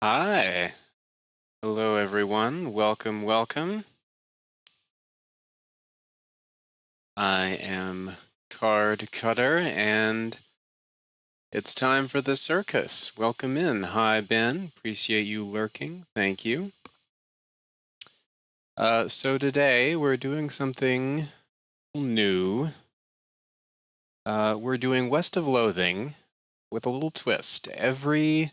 Hi. Hello, everyone. Welcome, welcome. I am Card Cutter, and it's time for the circus. Welcome in. Hi, Ben. Appreciate you lurking. Thank you. So today we're doing something new. We're doing West of Loathing with a little twist. Every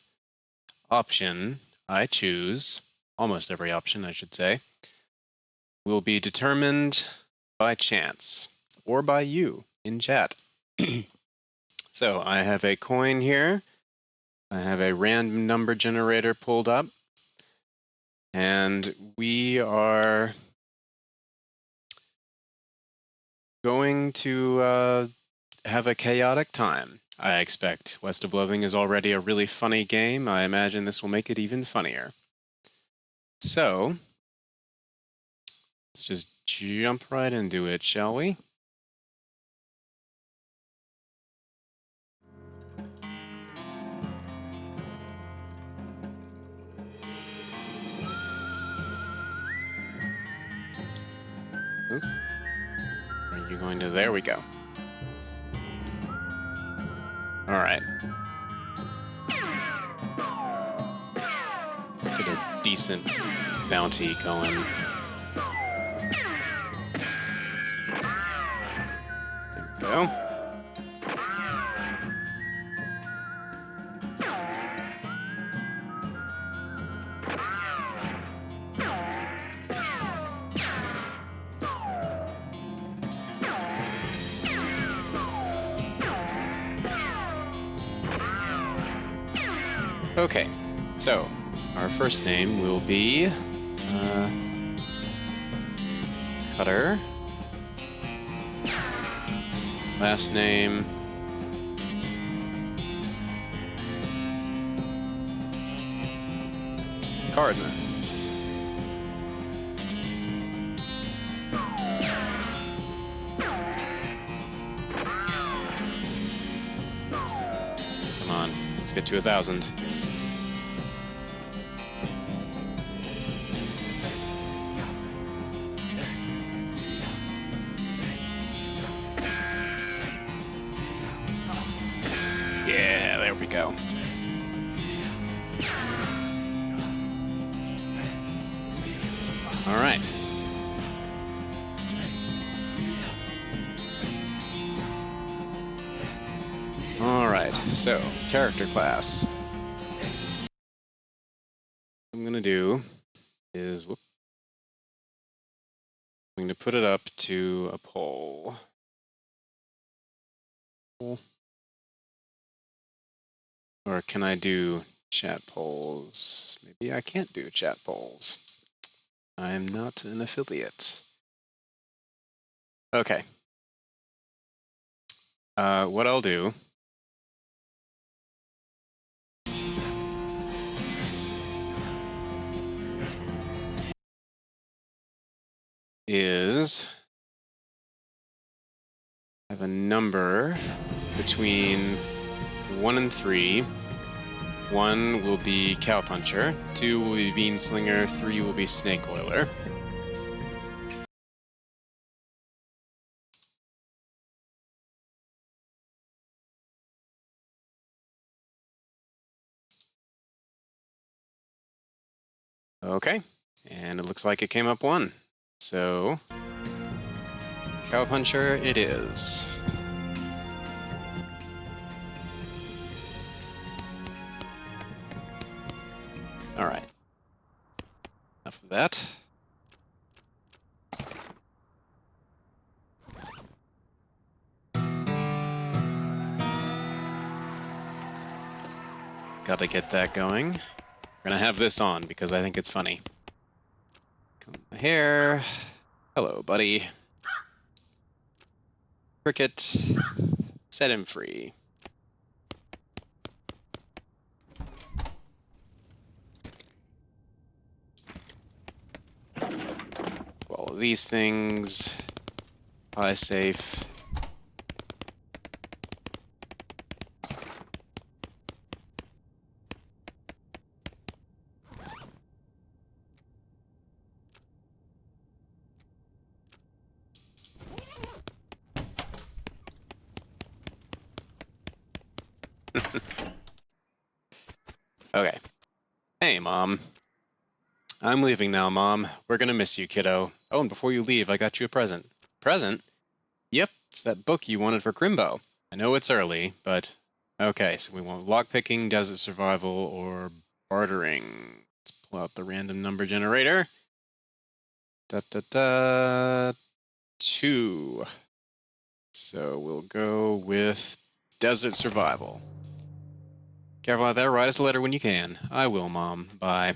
option I choose, almost every option, I should say, will be determined by chance or by you in chat. So I have a coin here. I have a random number generator pulled up. And we are going to have a chaotic time, I expect. West of Loathing is already a really funny game. I imagine this will make it even funnier. So let's just jump right into it, shall we? Oop. Are you going to? There we go. All right. Let's get a decent bounty going. There we go. Okay, so our first name will be Cutter. Last name Cardman. Come on, let's get to 1,000. Yeah, there we go. All right. All right, so character class. What I'm gonna do is, I'm going to put it up to a poll. Or can I do chat polls? Maybe I can't do chat polls. I'm not an affiliate. Okay. What I'll do is have a number between 1 and 3. 1 will be Cowpuncher, 2 will be Beanslinger, 3 will be Snake Oiler. Okay, and it looks like it came up 1. So, Cowpuncher it is. All right. Enough of that. Gotta get that going. We're gonna have this on because I think it's funny. Comb the hair. Hello, buddy. Cricket. Set him free. All of these things. Pie safe. Okay. Hey, Mom. I'm leaving now, Mom. We're gonna miss you, kiddo. Oh, and before you leave, I got you a present. Present? Yep, it's that book you wanted for Crimbo. I know it's early, but... Okay, so we want lockpicking, desert survival, or bartering. Let's pull out the random number generator. Da-da-da... 2. So we'll go with desert survival. Careful out there, write us a letter when you can. I will, Mom. Bye.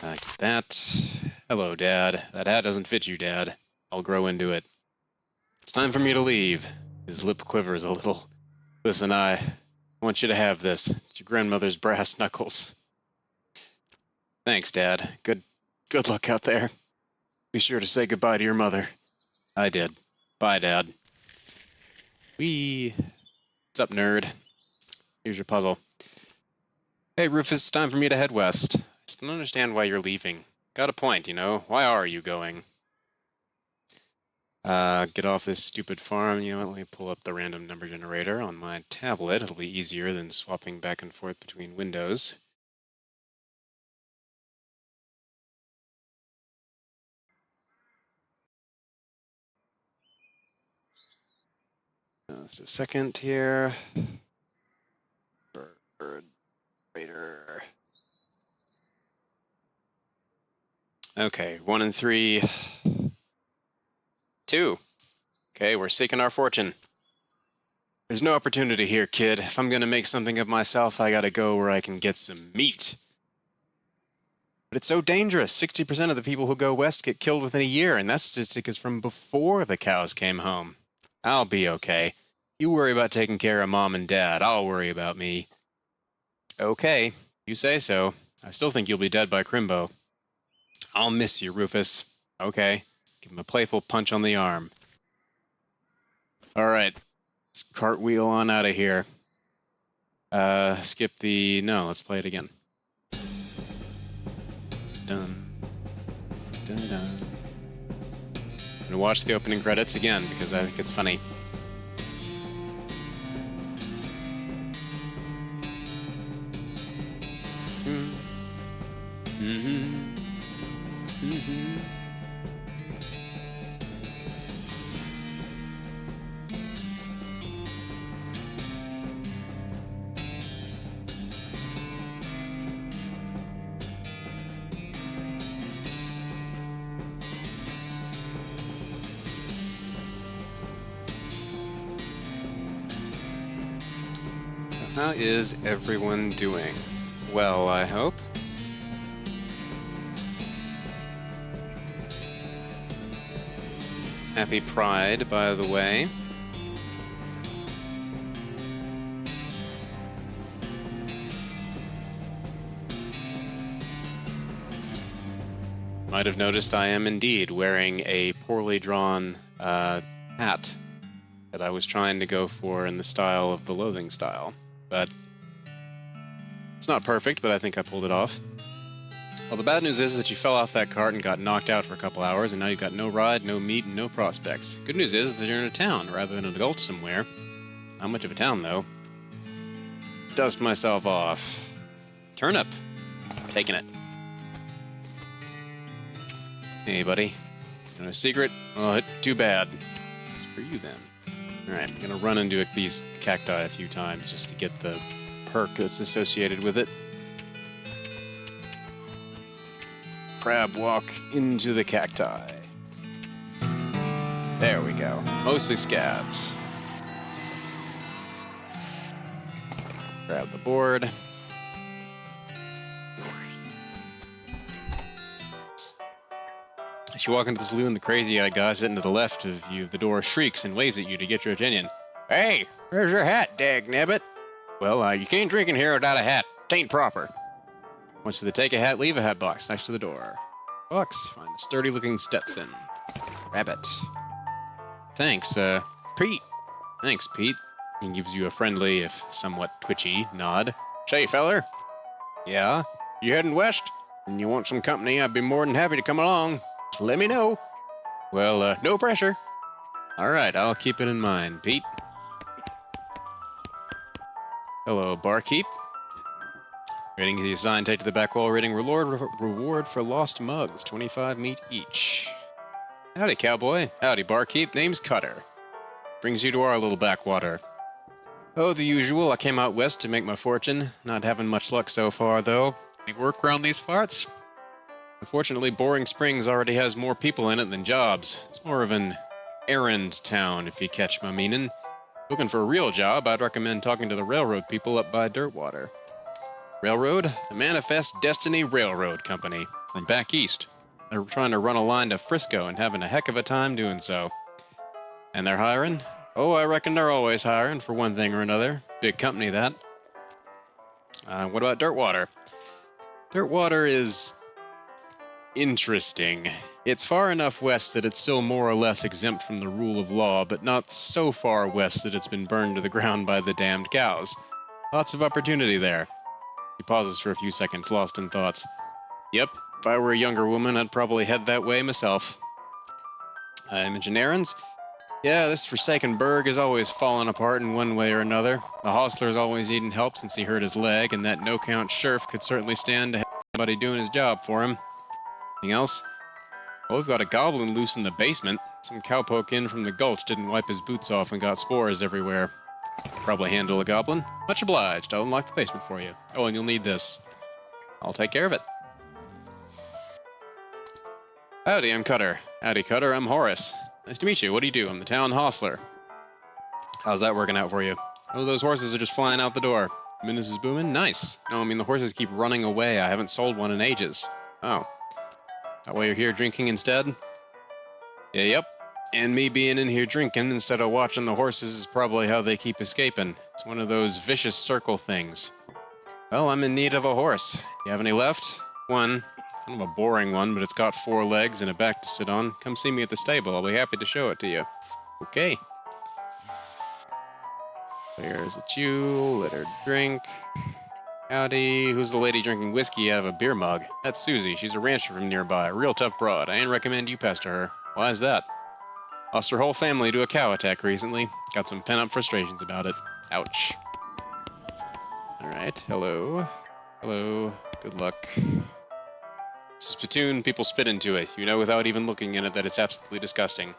Get that. Hello, Dad. That hat doesn't fit you, Dad. I'll grow into it. It's time for me to leave. His lip quivers a little. Listen, I want you to have this. It's your grandmother's brass knuckles. Thanks, Dad. Good luck out there. Be sure to say goodbye to your mother. I did. Bye, Dad. Whee! What's up, nerd? Here's your puzzle. Hey, Rufus, it's time for me to head west. I just don't understand why you're leaving. Got a point, you know? Why are you going? Get off this stupid farm. You know what? Let me pull up the random number generator on my tablet. It'll be easier than swapping back and forth between windows. Just a second here. Bird Raider. Okay, 1 and 3. 2. Okay, we're seeking our fortune. There's no opportunity here, kid. If I'm gonna make something of myself, I gotta go where I can get some meat. But it's so dangerous. 60% of the people who go west get killed within a year, and that statistic is from before the cows came home. I'll be okay. You worry about taking care of Mom and Dad. I'll worry about me. Okay, you say so. I still think you'll be dead by Crimbo. I'll miss you, Rufus. Okay. Give him a playful punch on the arm. All right. Let's cartwheel on out of here. Skip the... No, let's play it again. Dun. Dun dun. I'm gonna watch the opening credits again because I think it's funny. How is everyone doing? Well, I hope. Happy Pride, by the way. Might have noticed I am indeed wearing a poorly drawn hat that I was trying to go for in the style of the Loathing style. But it's not perfect, but I think I pulled it off. Well, the bad news is that you fell off that cart and got knocked out for a couple hours, and now you've got no ride, no meat, and no prospects. Good news is that you're in a town rather than an adult somewhere. Not much of a town, though. Dust myself off. Turnip. Taking it. Hey, buddy. You know a secret? Well, too bad. Screw you, then. Alright, I'm gonna run into these cacti a few times just to get the perk that's associated with it. Crab walk into the cacti. There we go. Mostly scabs. Grab the board. As you walk into the saloon, the crazy-eyed guy sitting to the left of you, the door shrieks and waves at you to get your attention. Hey, where's your hat, dagnabbit? Well, you can't drink in here without a hat. Tain't proper. Wants you to take a hat, leave a hat box next to the door. Box, find the sturdy-looking Stetson. Rabbit. Thanks, Pete. Thanks, Pete. He gives you a friendly, if somewhat twitchy, nod. Say, feller. Yeah? You heading west? and you want some company, I'd be more than happy to come along. Just let me know. Well, no pressure. All right, I'll keep it in mind, Pete. Hello, barkeep. Rating is assigned. Take to the back wall. Rating reward for lost mugs. 25 meat each. Howdy, cowboy. Howdy, barkeep. Name's Cutter. Brings you to our little backwater. Oh, the usual. I came out west to make my fortune. Not having much luck so far, though. Any work around these parts? Unfortunately, Boring Springs already has more people in it than jobs. It's more of an errand town, if you catch my meaning. Looking for a real job, I'd recommend talking to the railroad people up by Dirtwater. Railroad? The Manifest Destiny Railroad Company, from back east. They're trying to run a line to Frisco and having a heck of a time doing so. And they're hiring? Oh, I reckon they're always hiring for one thing or another. Big company, that. What about Dirtwater? Dirtwater is interesting. It's far enough west that it's still more or less exempt from the rule of law, but not so far west that it's been burned to the ground by the damned cows. Lots of opportunity there. He pauses for a few seconds, lost in thoughts. Yep, if I were a younger woman, I'd probably head that way myself. Imagine errands? Yeah, this forsaken burg is always falling apart in one way or another. The hostler's always needing help since he hurt his leg, and that no-count sheriff could certainly stand to have somebody doing his job for him. Anything else? Well, we've got a goblin loose in the basement. Some cowpoke in from the gulch didn't wipe his boots off and got spores everywhere. Probably handle a goblin. Much obliged. I'll unlock the basement for you. Oh, and you'll need this. I'll take care of it. Howdy, I'm Cutter. Howdy, Cutter. I'm Horace. Nice to meet you. What do you do? I'm the town hostler. How's that working out for you? Oh, those horses are just flying out the door. Business is booming? Nice. No, I mean, the horses keep running away. I haven't sold one in ages. Oh. That why you're here drinking instead? Yeah, yep. And me being in here drinking instead of watching the horses is probably how they keep escaping. It's one of those vicious circle things. Well, I'm in need of a horse. You have any left? One. Kind of a boring one, but it's got 4 legs and a back to sit on. Come see me at the stable. I'll be happy to show it to you. Okay. There's a chew. Let her drink. Howdy. Who's the lady drinking whiskey out of a beer mug? That's Susie. She's a rancher from nearby. A real tough broad. I ain't recommend you pass to her. Why is that? Lost her whole family to a cow attack recently. Got some pent-up frustrations about it. Ouch. Alright. Hello. Hello. Good luck. Spittoon, people spit into it. You know without even looking in it that it's absolutely disgusting.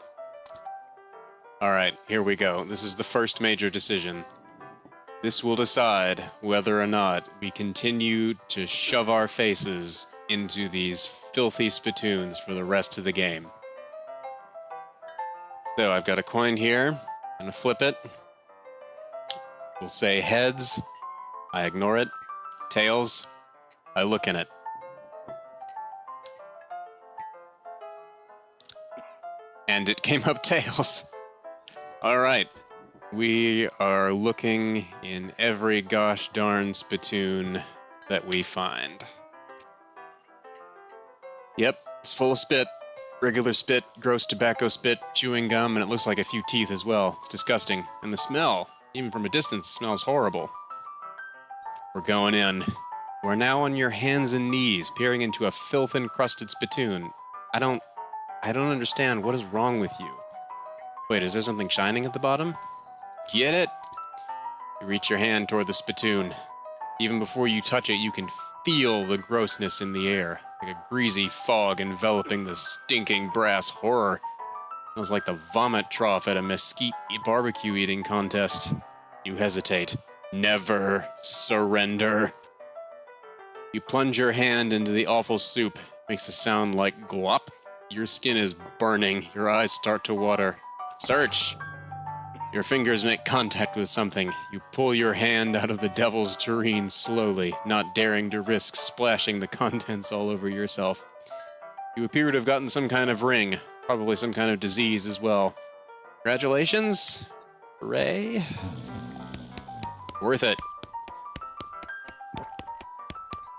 Alright, here we go. This is the first major decision. This will decide whether or not we continue to shove our faces into these filthy spittoons for the rest of the game. So I've got a coin here. I'm gonna flip it. We'll say heads. I ignore it. Tails. I look in it. And it came up tails. All right. We are looking in every gosh darn spittoon that we find. Yep, it's full of spit. Regular spit, gross tobacco spit, chewing gum, and it looks like a few teeth as well. It's disgusting. And the smell, even from a distance, smells horrible. We're going in. We're now on your hands and knees, peering into a filth-encrusted spittoon. I don't understand. What is wrong with you? Wait, is there something shining at the bottom? Get it? You reach your hand toward the spittoon. Even before you touch it, you can feel the grossness in the air, like a greasy fog enveloping the stinking brass horror. It was like the vomit trough at a mesquite barbecue eating contest. You hesitate. Never surrender. You plunge your hand into the awful soup. It makes a sound like glop. Your skin is burning. Your eyes start to water. Search! Your fingers make contact with something. You pull your hand out of the devil's tureen slowly, not daring to risk splashing the contents all over yourself. You appear to have gotten some kind of ring, probably some kind of disease as well. Congratulations! Hooray! Worth it.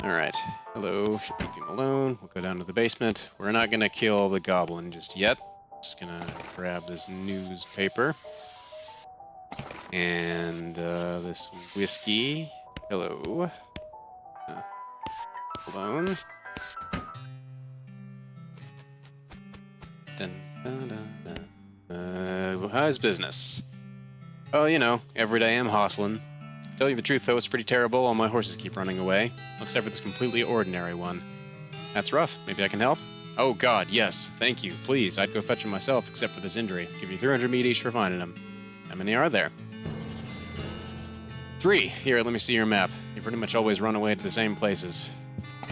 Alright, hello, should leave him alone. We'll go down to the basement. We're not gonna kill the goblin just yet. Just gonna grab this newspaper. And this whiskey. Hello. Hold on. How's business? Oh, you know, every day I'm hustling. Tell you the truth, though, it's pretty terrible. All my horses keep running away, except for this completely ordinary one. That's rough. Maybe I can help? Oh, God, yes. Thank you. Please, I'd go fetch him myself, except for this injury. Give you 300 meat each for finding him. How many are there? 3. Here, let me see your map. You pretty much always run away to the same places.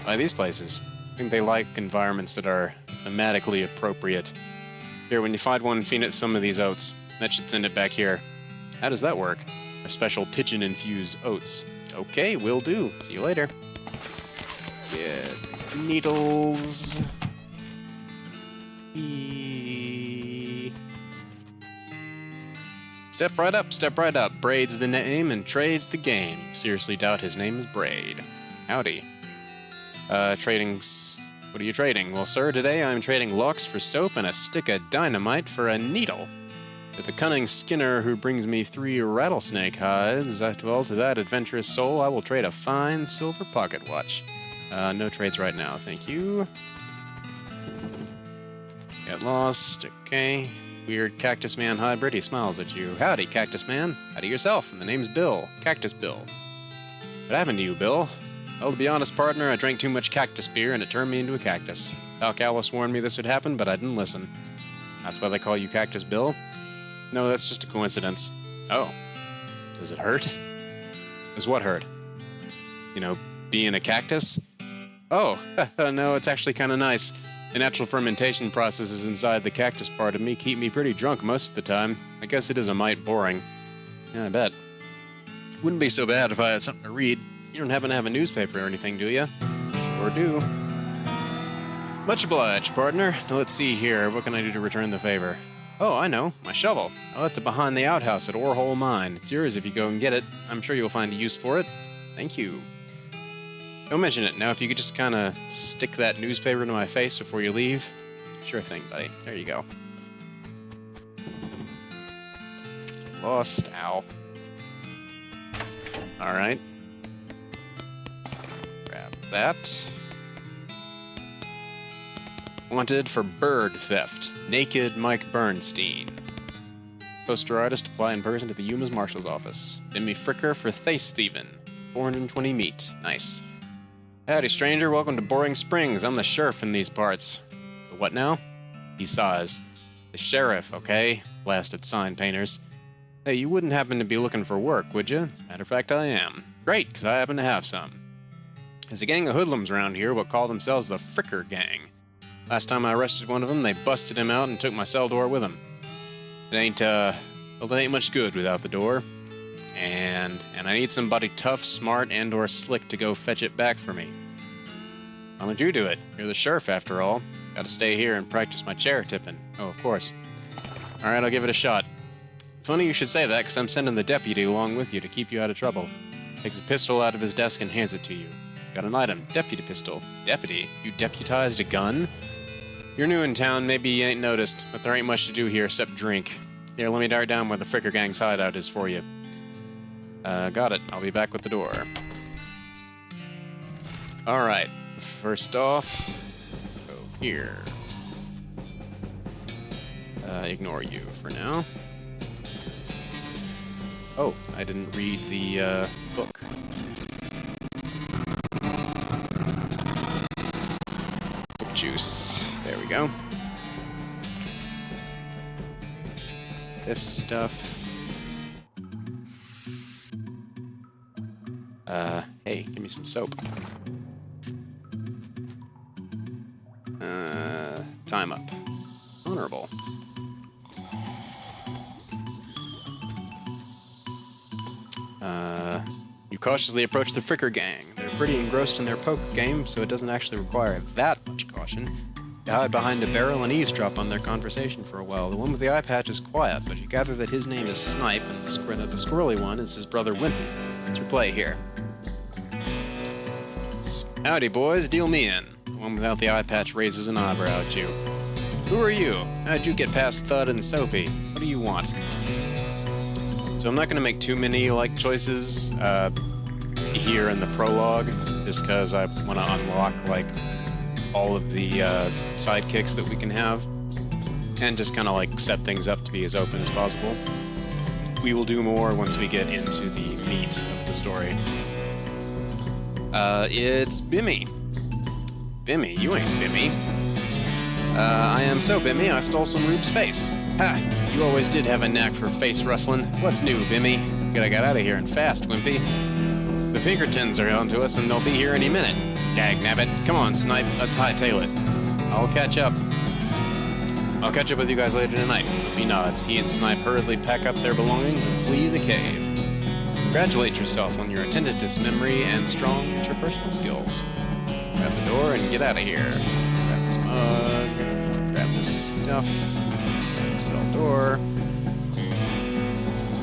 Why these places? I think they like environments that are thematically appropriate. Here, when you find one, feed it some of these oats. That should send it back here. How does that work? Our special pigeon-infused oats. Okay, will do. See you later. Yeah, needles. Step right up, step right up. Braid's the name and trade's the game. Seriously doubt his name is Braid. Howdy. What are you trading? Well, sir, today I'm trading locks for soap and a stick of dynamite for a needle. With the cunning Skinner who brings me 3 rattlesnake hides, well, to that adventurous soul, I will trade a fine silver pocket watch. No trades right now, thank you. Get lost, okay. Weird Cactus Man hybrid, he smiles at you. Howdy, Cactus Man. Howdy yourself, and the name's Bill. Cactus Bill. What happened to you, Bill? Well, to be honest, partner, I drank too much cactus beer and it turned me into a cactus. Doc Alice warned me this would happen, but I didn't listen. That's why they call you Cactus Bill? No, that's just a coincidence. Oh. Does it hurt? Does what hurt? You know, being a cactus? Oh, no, it's actually kind of nice. The natural fermentation processes inside the cactus part of me keep me pretty drunk most of the time. I guess it is a mite boring. Yeah, I bet. Wouldn't be so bad if I had something to read. You don't happen to have a newspaper or anything, do you? Sure do. Much obliged, partner. Now let's see here. What can I do to return the favor? Oh, I know. My shovel. I left it behind the outhouse at Orehole Mine. It's yours if you go and get it. I'm sure you'll find a use for it. Thank you. Don't mention it. Now, if you could just kind of stick that newspaper into my face before you leave. Sure thing, buddy. There you go. Lost. Ow. Alright. Grab that. Wanted for bird theft. Naked Mike Bernstein. Poster artist apply in person to the Yuma's marshal's office. Bimmy Fricker for Thace Thievin. 420 meat. Nice. Howdy, stranger. Welcome to Boring Springs. I'm the sheriff in these parts. The what now? He sighs. The sheriff, okay? Blasted sign painters. Hey, you wouldn't happen to be looking for work, would you? As a matter of fact, I am. Great, because I happen to have some. There's a gang of hoodlums around here what call themselves the Fricker Gang. Last time I arrested one of them, they busted him out and took my cell door with them. It ain't much good without the door. And I need somebody tough, smart, and/or slick to go fetch it back for me. Why don't you do it? You're the sheriff, after all. Gotta stay here and practice my chair tipping. Oh, of course. Alright, I'll give it a shot. Funny you should say that, because I'm sending the deputy along with you to keep you out of trouble. Takes a pistol out of his desk and hands it to you. Got an item. Deputy pistol. Deputy? You deputized a gun? You're new in town, maybe you ain't noticed, but there ain't much to do here except drink. Here, let me dart down where the Fricker Gang's hideout is for you. Got it. I'll be back with the door. Alright. First off, go here. Ignore you for now. Oh, I didn't read the, book. Book juice. There we go. This stuff. Hey, give me some soap. Time up. Honorable. You cautiously approach the Fricker Gang. They're pretty engrossed in their poker game, so it doesn't actually require that much caution. You hide behind a barrel and eavesdrop on their conversation for a while. The one with the eye patch is quiet, but you gather that his name is Snipe, and that the squirrely one is his brother Wimpy. What's your play here? Howdy, boys. Deal me in. The one without the eye patch raises an eyebrow at you. Who are you? How'd you get past Thud and Soapy? What do you want? So I'm not going to make too many, choices here in the prologue, just because I want to unlock, all of the sidekicks that we can have. and just kind of like set things up to be as open as possible. We will do more once we get into the meat of the story. It's Bimmy. Bimmy, you ain't Bimmy. I am so Bimmy, I stole some Rube's face. Ha! You always did have a knack for face rustling. What's new, Bimmy? Gotta get out of here and fast, Wimpy. The Pinkertons are on to us and they'll be here any minute. Dagnabbit. Come on, Snipe, let's hightail it. I'll catch up. I'll catch up with you guys later tonight. He nods. He and Snipe hurriedly pack up their belongings and flee the cave. Congratulate yourself on your attentiveness, memory, and strong interpersonal skills. Grab the door and get out of here. Grab this mug. Grab this stuff. Grab the cell door.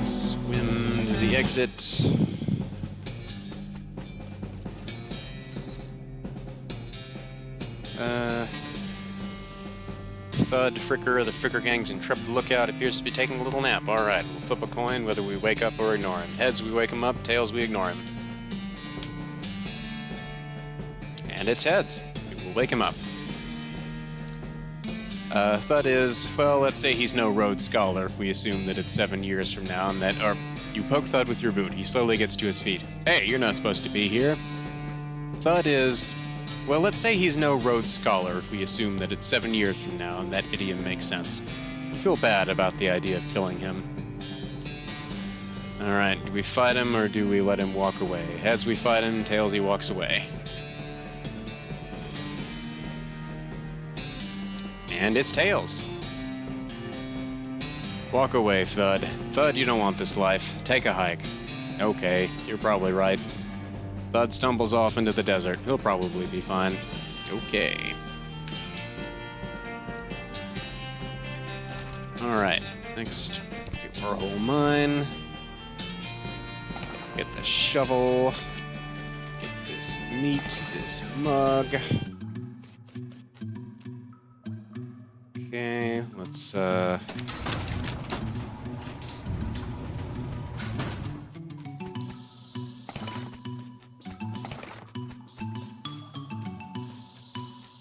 Swim to the exit. Thud, Fricker, the Fricker gang's intrepid lookout appears to be taking a little nap. Alright, we'll flip a coin whether we wake up or ignore him. Heads, we wake him up. Tails, we ignore him. And it's heads. We will wake him up. Thud is, well, let's say he's no Rhodes Scholar if we assume that it's 7 years from now and that, or you poke Thud with your boot. He slowly gets to his feet. Hey, you're not supposed to be here. Thud is, well, let's say he's no Rhodes Scholar if we assume that it's 7 years from now and that idiom makes sense. I feel bad about the idea of killing him. Alright, do we fight him or do we let him walk away? Heads, we fight him. Tails, he walks away. And it's Tails. Walk away, Thud. Thud, you don't want this life. Take a hike. Okay, you're probably right. Thud stumbles off into the desert. He'll probably be fine. Okay. Alright, next, the Warhole Mine. Get the shovel. Get this meat, this mug. Okay, let's,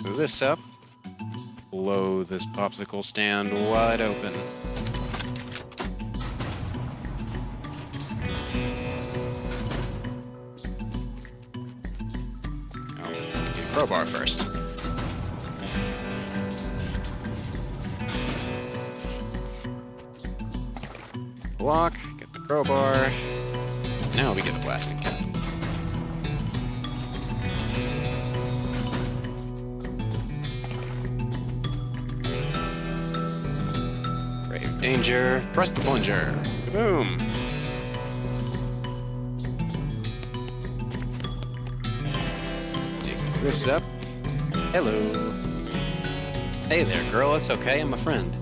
move this up. Blow this popsicle stand wide open. Oh, get a crowbar first. Block, get the crowbar. Now we get the plastic cap. Grave danger. Press the plunger. Boom. Dig this up. Hello. Hey there, girl. It's okay. I'm a friend.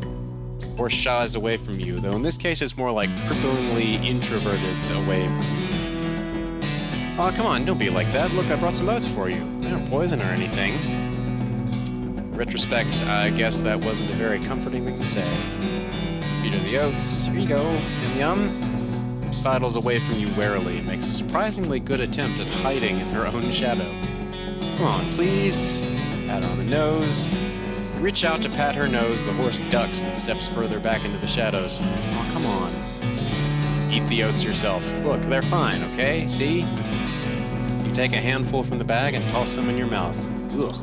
Horse shies away from you, though in this case it's more like cripplingly introverted away from you. Aw, come on, don't be like that. Look, I brought some oats for you. They aren't poison or anything. In retrospect, I guess that wasn't a very comforting thing to say. Feed her the oats. Here you go. Yum yum. Sidles away from you warily and makes a surprisingly good attempt at hiding in her own shadow. Come on, please. Pat her on the nose. Reach out to pat her nose, the horse ducks and steps further back into the shadows. Oh, come on. Eat the oats yourself. Look, they're fine, okay? See? You take a handful from the bag and toss some in your mouth. Ugh.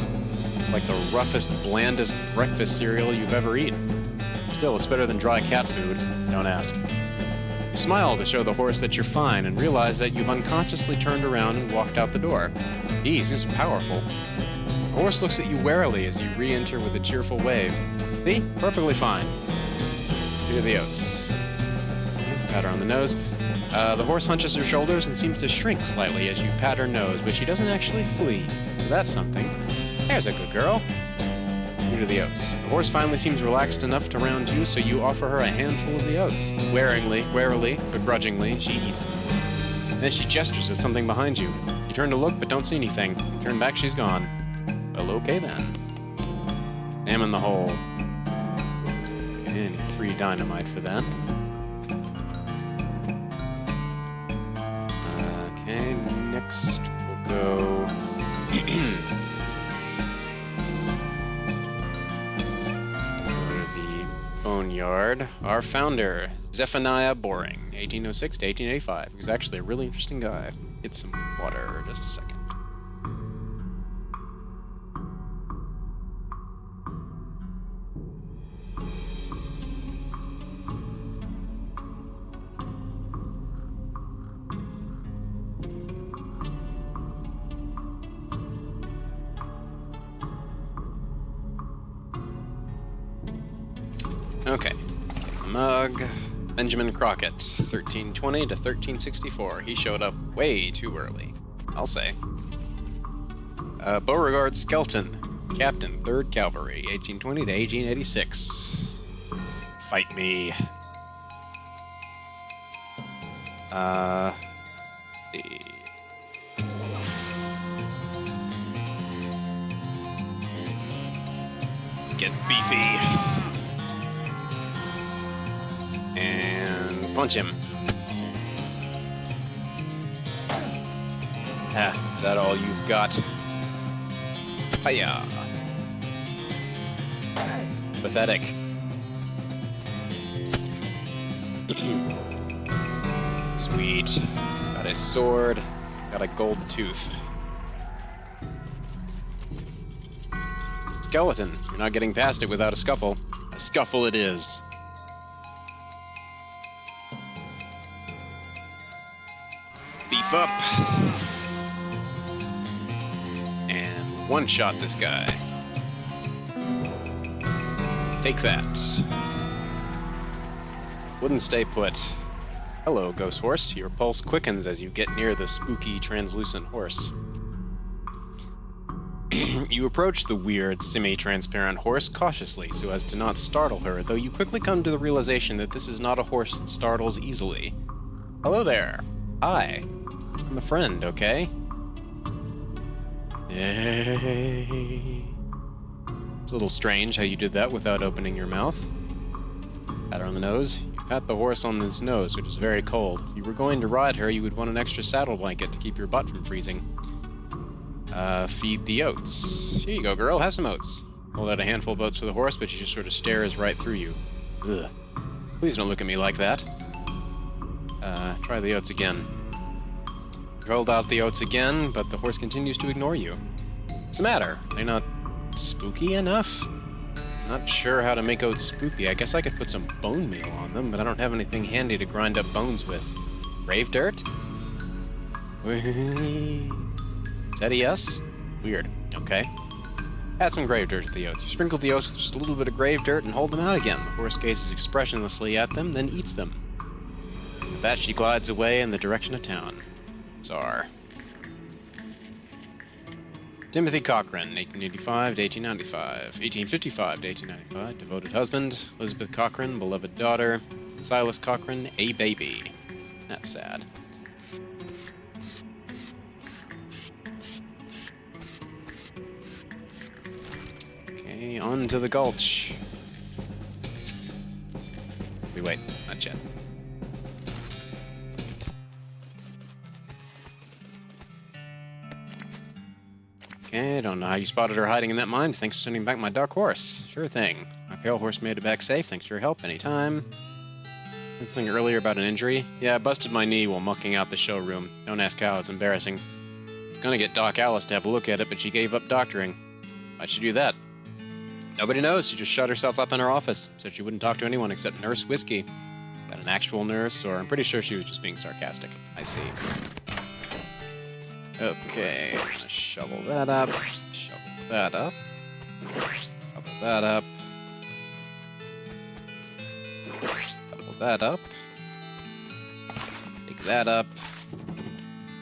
Like the roughest, blandest breakfast cereal you've ever eaten. Still, it's better than dry cat food. Don't ask. You smile to show the horse that you're fine and realize that you've unconsciously turned around and walked out the door. Geez, these are powerful. The horse looks at you warily as you re-enter with a cheerful wave. See? Perfectly fine. Here are the oats. Pat her on the nose. The horse hunches her shoulders and seems to shrink slightly as you pat her nose, but she doesn't actually flee. So that's something. There's a good girl. Here are the oats. The horse finally seems relaxed enough to round you, so you offer her a handful of the oats. Warily, begrudgingly, she eats them. Then she gestures at something behind you. You turn to look, but don't see anything. You turn back, she's gone. Well, okay then. Examine the hole. Okay, I need 3 dynamite for that. Okay, next we'll go... go to the Yard, our founder, Zephaniah Boring, 1806 to 1885. He was actually a really interesting guy. Get some water just a second. Okay. Mug. Benjamin Crockett, 1320 to 1364. He showed up way too early, I'll say. Beauregard Skelton, Captain, 3rd Cavalry, 1820 to 1886. Fight me. Get beefy. And punch him. Is that all you've got? Hiya. Pathetic. Sweet. Got a sword. Got a gold tooth. Skeleton. You're not getting past it without a scuffle. A scuffle it is. Beef up. And one-shot this guy. Take that. Wouldn't stay put. Hello, ghost horse. Your pulse quickens as you get near the spooky, translucent horse. You approach the weird, semi-transparent horse cautiously so as to not startle her, though you quickly come to the realization that this is not a horse that startles easily. Hello there. Hi. I'm a friend, okay? Yay. It's a little strange how you did that without opening your mouth. Pat her on the nose. You pat the horse on his nose, which is very cold. If you were going to ride her, you would want an extra saddle blanket to keep your butt from freezing. Feed the oats. Here you go, girl. Have some oats. Hold out a handful of oats for the horse, but she just sort of stares right through you. Ugh. Please don't look at me like that. Try the oats again. Rolled out the oats again, but the horse continues to ignore you. What's the matter? Are they not spooky enough? Not sure how to make oats spooky. I guess I could put some bone meal on them, but I don't have anything handy to grind up bones with. Grave dirt? Is that a yes? Weird. Okay. Add some grave dirt to the oats. You sprinkle the oats with just a little bit of grave dirt and hold them out again. The horse gazes expressionlessly at them, then eats them. With that, she glides away in the direction of town. Czar. Timothy Cochran, 1885 to 1895. 1855 to 1895. Devoted husband. Elizabeth Cochran, beloved daughter. Silas Cochran, a baby. That's sad. Okay, on to the gulch. Wait, not yet. Okay, don't know how you spotted her hiding in that mine. Thanks for sending back my dark horse. Sure thing. My pale horse made it back safe. Thanks for your help. Anytime. Something earlier about an injury? Yeah, I busted my knee while mucking out the showroom. Don't ask how, it's embarrassing. Gonna get Doc Alice to have a look at it, but she gave up doctoring. Why'd she do that? Nobody knows. She just shut herself up in her office. Said she wouldn't talk to anyone except Nurse Whiskey. That an actual nurse, or I'm pretty sure she was just being sarcastic. I see. Okay, I'm gonna shovel that up. Shovel that up. Shovel that up. Shovel that up. Pick that up.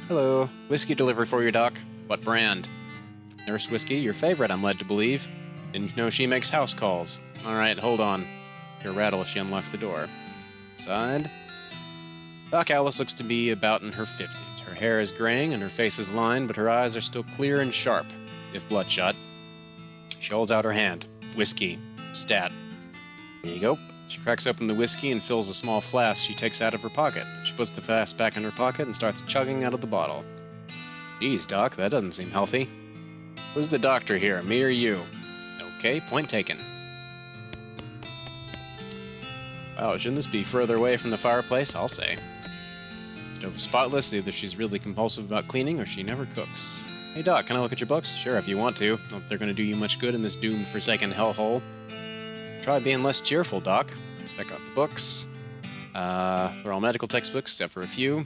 Hello. Whiskey delivery for you, Doc. What brand? Nurse Whiskey, your favorite, I'm led to believe. Didn't know she makes house calls. Alright, hold on. Hear rattle as she unlocks the door. Side. Doc Alice looks to be about in her 50s. Her hair is graying and her face is lined, but her eyes are still clear and sharp, if bloodshot. She holds out her hand. Whiskey. Stat. There you go. She cracks open the whiskey and fills a small flask she takes out of her pocket. She puts the flask back in her pocket and starts chugging out of the bottle. Geez, Doc, that doesn't seem healthy. Who's the doctor here, me or you? Okay, point taken. Oh, shouldn't this be further away from the fireplace? I'll say. Stove is spotless. Either she's really compulsive about cleaning or she never cooks. Hey, Doc, can I look at your books? Sure, if you want to. Not that they're going to do you much good in this doomed-forsaken hellhole. Try being less cheerful, Doc. Check out the books. They're all medical textbooks, except for a few.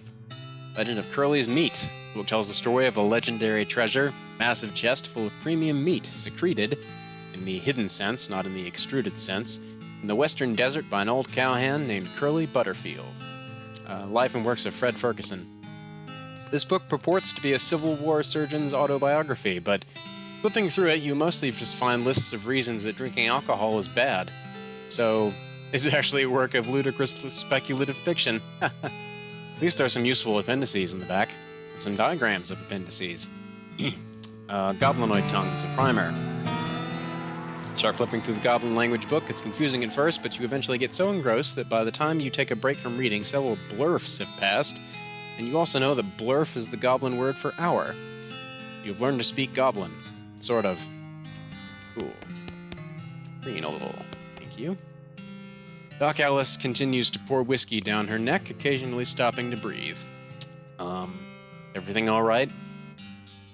Legend of Curly's Meat. The book tells the story of a legendary treasure, massive chest full of premium meat secreted, in the hidden sense, not in the extruded sense, in the western desert by an old cowhand named Curly Butterfield. Life and Works of Fred Ferguson. This book purports to be a Civil War surgeon's autobiography, but flipping through it, you mostly just find lists of reasons that drinking alcohol is bad. So, it's actually a work of ludicrous speculative fiction. At least there are some useful appendices in the back. And some diagrams of appendices. Goblinoid Tongue is a primer. Start flipping through the Goblin language book. It's confusing at first, but you eventually get so engrossed that by the time you take a break from reading, several blurfs have passed, and you also know that blurf is the Goblin word for hour. You've learned to speak Goblin. Sort of. Cool. Green a little. Thank you. Doc Alice continues to pour whiskey down her neck, occasionally stopping to breathe. Everything alright?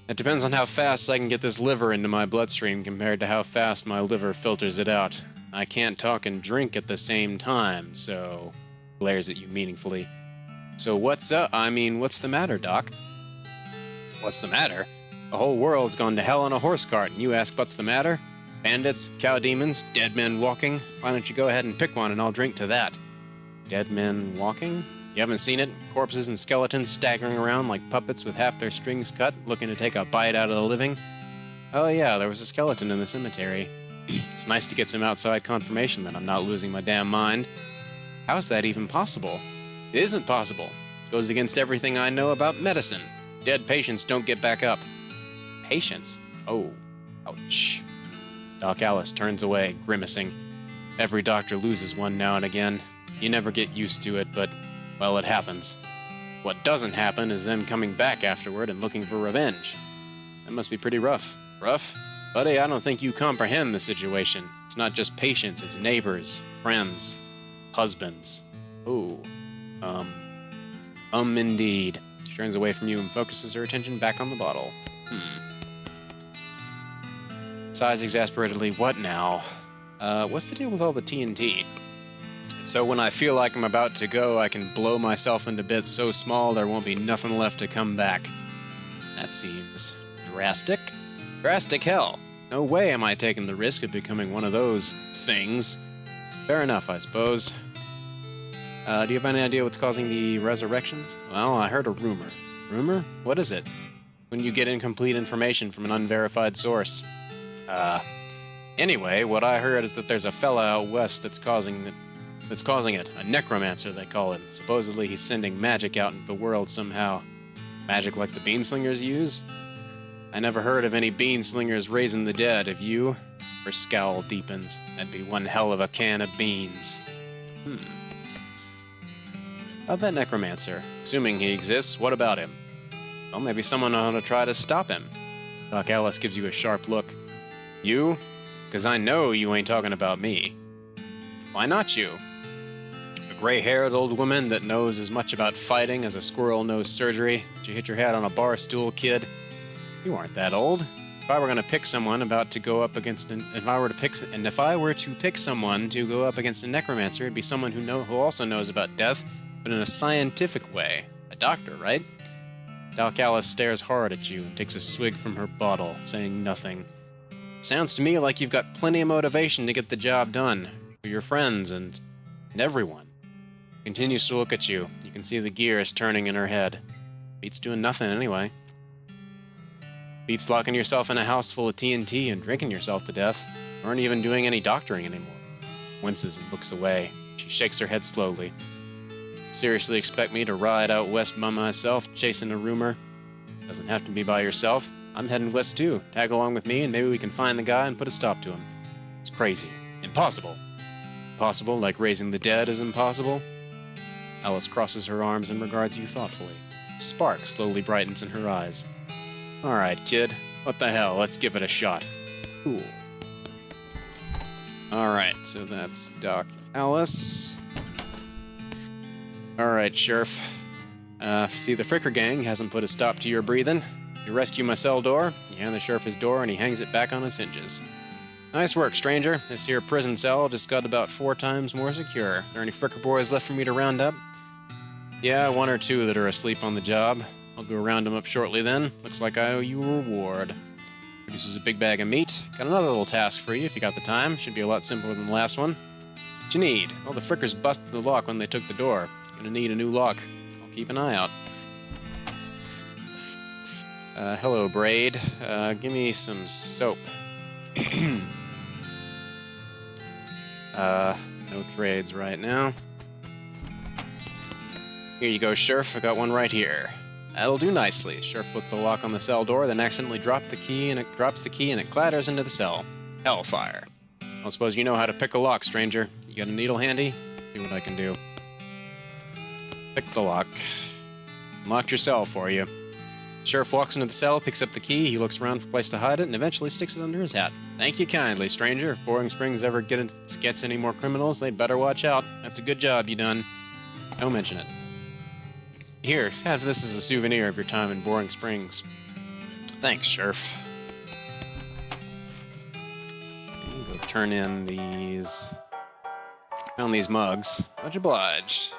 It depends on how fast I can get this liver into my bloodstream compared to how fast my liver filters it out. I can't talk and drink at the same time, so... Glares at you meaningfully. So what's the matter, Doc? What's the matter? The whole world's gone to hell on a horse cart, and you ask what's the matter? Bandits, cow demons, dead men walking? Why don't you go ahead and pick one and I'll drink to that? Dead men walking? You haven't seen it? Corpses and skeletons staggering around like puppets with half their strings cut, looking to take a bite out of the living? Oh yeah, there was a skeleton in the cemetery. It's nice to get some outside confirmation that I'm not losing my damn mind. How's that even possible? It isn't possible. It goes against everything I know about medicine. Dead patients don't get back up. Patients? Oh, ouch. Doc Alice turns away, grimacing. Every doctor loses one now and again. You never get used to it, but, well, it happens. What doesn't happen is them coming back afterward and looking for revenge. That must be pretty rough. Rough? Buddy, I don't think you comprehend the situation. It's not just patients, it's neighbors, friends, husbands. Ooh. Indeed. She turns away from you and focuses her attention back on the bottle. Sighs exasperatedly, what now? What's the deal with all the TNT? It's so when I feel like I'm about to go, I can blow myself into bits so small there won't be nothing left to come back. That seems drastic. Drastic hell. No way am I taking the risk of becoming one of those things. Fair enough, I suppose. Do you have any idea what's causing the resurrections? Well, I heard a rumor. Rumor? What is it? When you get incomplete information from an unverified source. Anyway, what I heard is that there's a fella out west that's causing it. A necromancer, they call him. Supposedly he's sending magic out into the world somehow. Magic like the beanslingers use? I never heard of any beanslingers raising the dead, have you? Her scowl deepens. That'd be one hell of a can of beans. About that necromancer. Assuming he exists, what about him? Well, maybe someone ought to try to stop him. Doc Alice gives you a sharp look. You? 'Cause I know you ain't talking about me. Why not you? A gray-haired old woman that knows as much about fighting as a squirrel knows surgery. Did you hit your head on a bar stool, kid? You aren't that old. If I were going to pick someone about to go up against if I were to pick someone to go up against a necromancer, it'd be someone who also knows about death, but in a scientific way. A doctor, right? Doc Alice stares hard at you and takes a swig from her bottle, saying nothing. Sounds to me like you've got plenty of motivation to get the job done. For your friends and everyone. Continues to look at you. You can see the gears turning in her head. Beats doing nothing anyway. Beats locking yourself in a house full of TNT and drinking yourself to death. You aren't even doing any doctoring anymore. Winces and looks away. She shakes her head slowly. Seriously expect me to ride out west by myself, chasing a rumor? Doesn't have to be by yourself. I'm heading west too. Tag along with me and maybe we can find the guy and put a stop to him. It's crazy. Impossible. Impossible, like raising the dead is impossible? Alice crosses her arms and regards you thoughtfully. A spark slowly brightens in her eyes. Alright, kid. What the hell? Let's give it a shot. Cool. Alright, so that's Doc Alice. Alright, Sheriff. See, the Fricker gang hasn't put a stop to your breathing. You rescue my cell door, you hand the sheriff his door, and he hangs it back on its hinges. Nice work, stranger. This here prison cell just got about 4 times more secure. Are there any Fricker boys left for me to round up? Yeah, 1 or 2 that are asleep on the job. I'll go round them up shortly then. Looks like I owe you a reward. Produces a big bag of meat. Got another little task for you if you got the time. Should be a lot simpler than the last one. What you need? Well, the Frickers busted the lock when they took the door. Gonna need a new lock. I'll keep an eye out. Hello, Braid. Give me some soap. No trades right now. Here you go, Sheriff. I got one right here. That'll do nicely. Sheriff puts the lock on the cell door, then accidentally drops the key and it clatters into the cell. Hellfire. I don't suppose you know how to pick a lock, stranger. You got a needle handy? See what I can do. Pick the lock. Unlocked your cell for you. Sheriff walks into the cell, picks up the key, he looks around for a place to hide it, and eventually sticks it under his hat. Thank you kindly, stranger. If Boring Springs ever gets any more criminals, they'd better watch out. That's a good job you done. Don't mention it. Here, have this as a souvenir of your time in Boring Springs. Thanks, Sheriff. Go turn in these... Found these mugs. Much obliged.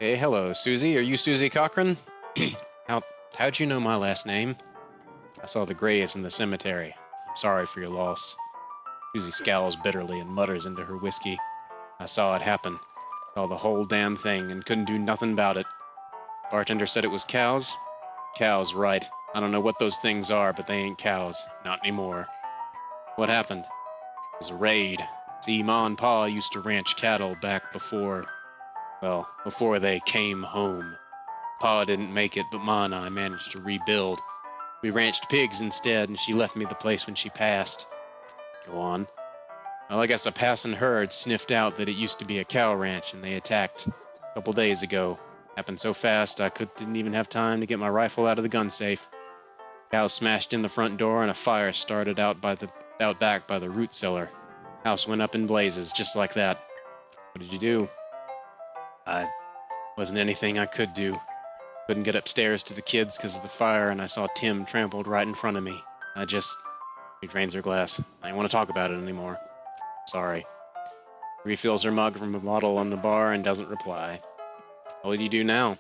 Hey, hello, Susie. Are you Susie Cochran? How'd you know my last name? I saw the graves in the cemetery. I'm sorry for your loss. Susie scowls bitterly and mutters into her whiskey. I saw it happen. Saw the whole damn thing and couldn't do nothing about it. Bartender said it was cows. Cows, right. I don't know what those things are, but they ain't cows. Not anymore. What happened? It was a raid. See, Ma and Pa used to ranch cattle back before they came home. Pa didn't make it, but Ma and I managed to rebuild. We ranched pigs instead, and she left me the place when she passed. Go on. Well, I guess a passing herd sniffed out that it used to be a cow ranch, and they attacked a couple days ago. Happened so fast, I didn't even have time to get my rifle out of the gun safe. Cows smashed in the front door, and a fire started out back by the root cellar. House went up in blazes, just like that. What did you do? Wasn't anything I could do. Couldn't get upstairs to the kids because of the fire, and I saw Tim trampled right in front of me. He drains her glass. I don't want to talk about it anymore. Sorry. Refills her mug from a bottle on the bar and doesn't reply. What will you do now?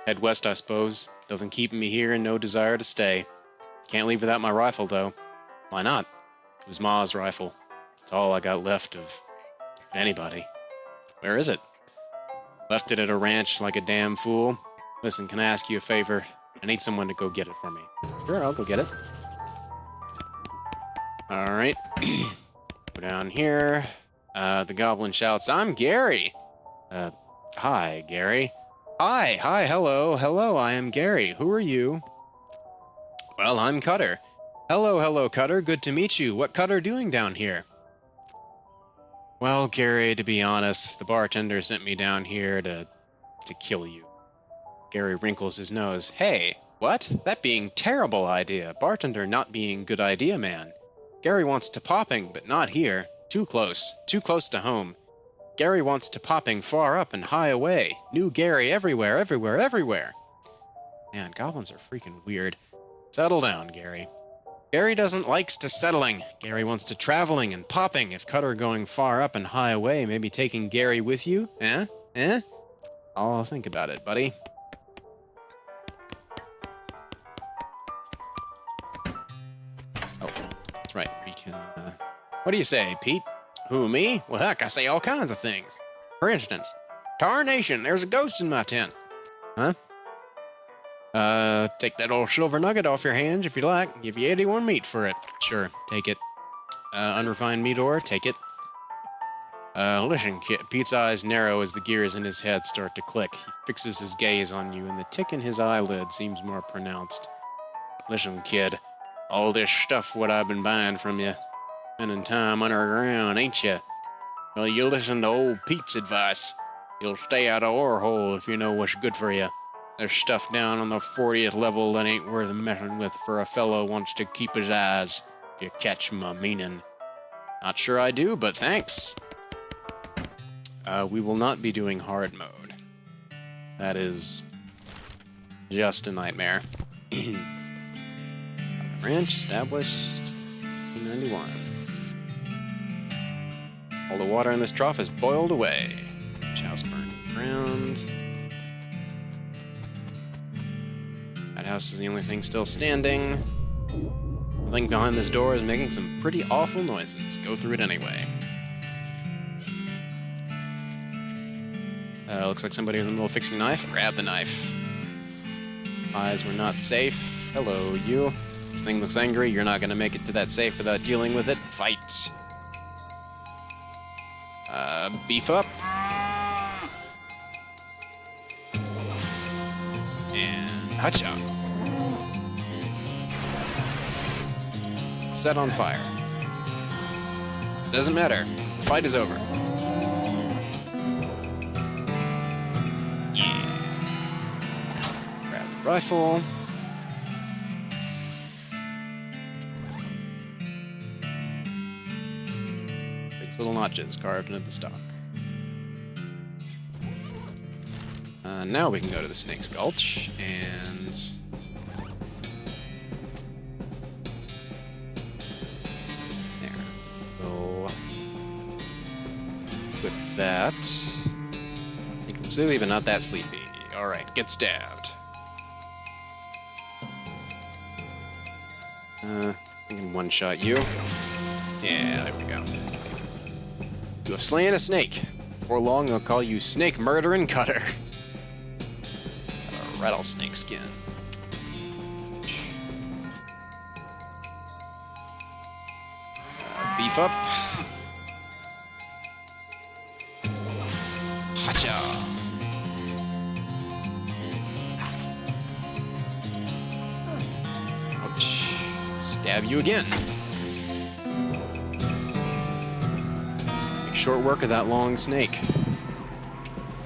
Head west, I suppose. Nothing keeping me here and no desire to stay. Can't leave without my rifle, though. Why not? It was Ma's rifle. It's all I got left of anybody. Where is it? Left it at a ranch like a damn fool. Listen, can I ask you a favor? I need someone to go get it for me. Sure, I'll go get it. Alright. Go down here. The goblin shouts, I'm Gary! Hi, Gary. Hi, hello, I am Gary. Who are you? Well, I'm Cutter. Hello, Cutter, good to meet you. What Cutter doing down here? Well, Gary, to be honest, the bartender sent me down here to kill you. Gary wrinkles his nose. Hey, what? That being terrible idea. Bartender not being good idea, man. Gary wants to popping, but not here. Too close to home. Gary wants to popping far up and high away. New Gary everywhere. Man, goblins are freaking weird. Settle down, Gary. Gary doesn't likes to settling. Gary wants to traveling and popping. If Cutter going far up and high away, maybe taking Gary with you? Eh? I'll think about it, buddy. Oh, that's right. We can, What do you say, Pete? Who, me? Well, heck, I say all kinds of things. For instance, tarnation, there's a ghost in my tent. Huh? Take that old silver nugget off your hands if you like. Give you 81 meat for it. Sure, take it. Unrefined meat ore, take it. Listen, kid. Pete's eyes narrow as the gears in his head start to click. He fixes his gaze on you, and the tick in his eyelid seems more pronounced. Listen, kid. All this stuff what I've been buying from you. Spending time underground, ain't you? Well, you listen to old Pete's advice. You'll stay out of ore hole if you know what's good for you. There's stuff down on the 40th level that ain't worth messing with for a fellow wants to keep his eyes, if you catch my meaning. Not sure I do, but thanks. we will not be doing hard mode. That is just a nightmare. The ranch established 1991. All the water in this trough is boiled away. Each house burned to the ground. That house is the only thing still standing. The thing behind this door is making some pretty awful noises. Go through it anyway. Looks like somebody was in the middle of fixing a knife. Grab the knife. Eyes were not safe. Hello, you. This thing looks angry. You're not going to make it to that safe without dealing with it. Fight. Beef up. And hacha. Set on fire. Doesn't matter. The fight is over. Rifle. Six little notches carved into the stock. Now we can go to the Snake's Gulch and there. We'll put that. You can sleepy, but not that sleepy. All right, get stabbed. I can one-shot you. Yeah, there we go. You have slain a snake. Before long, I'll call you Snake Murdering Cutter. A rattlesnake skin. Beef up. Hacha. Ouch. Stab you again. Make short work of that long snake.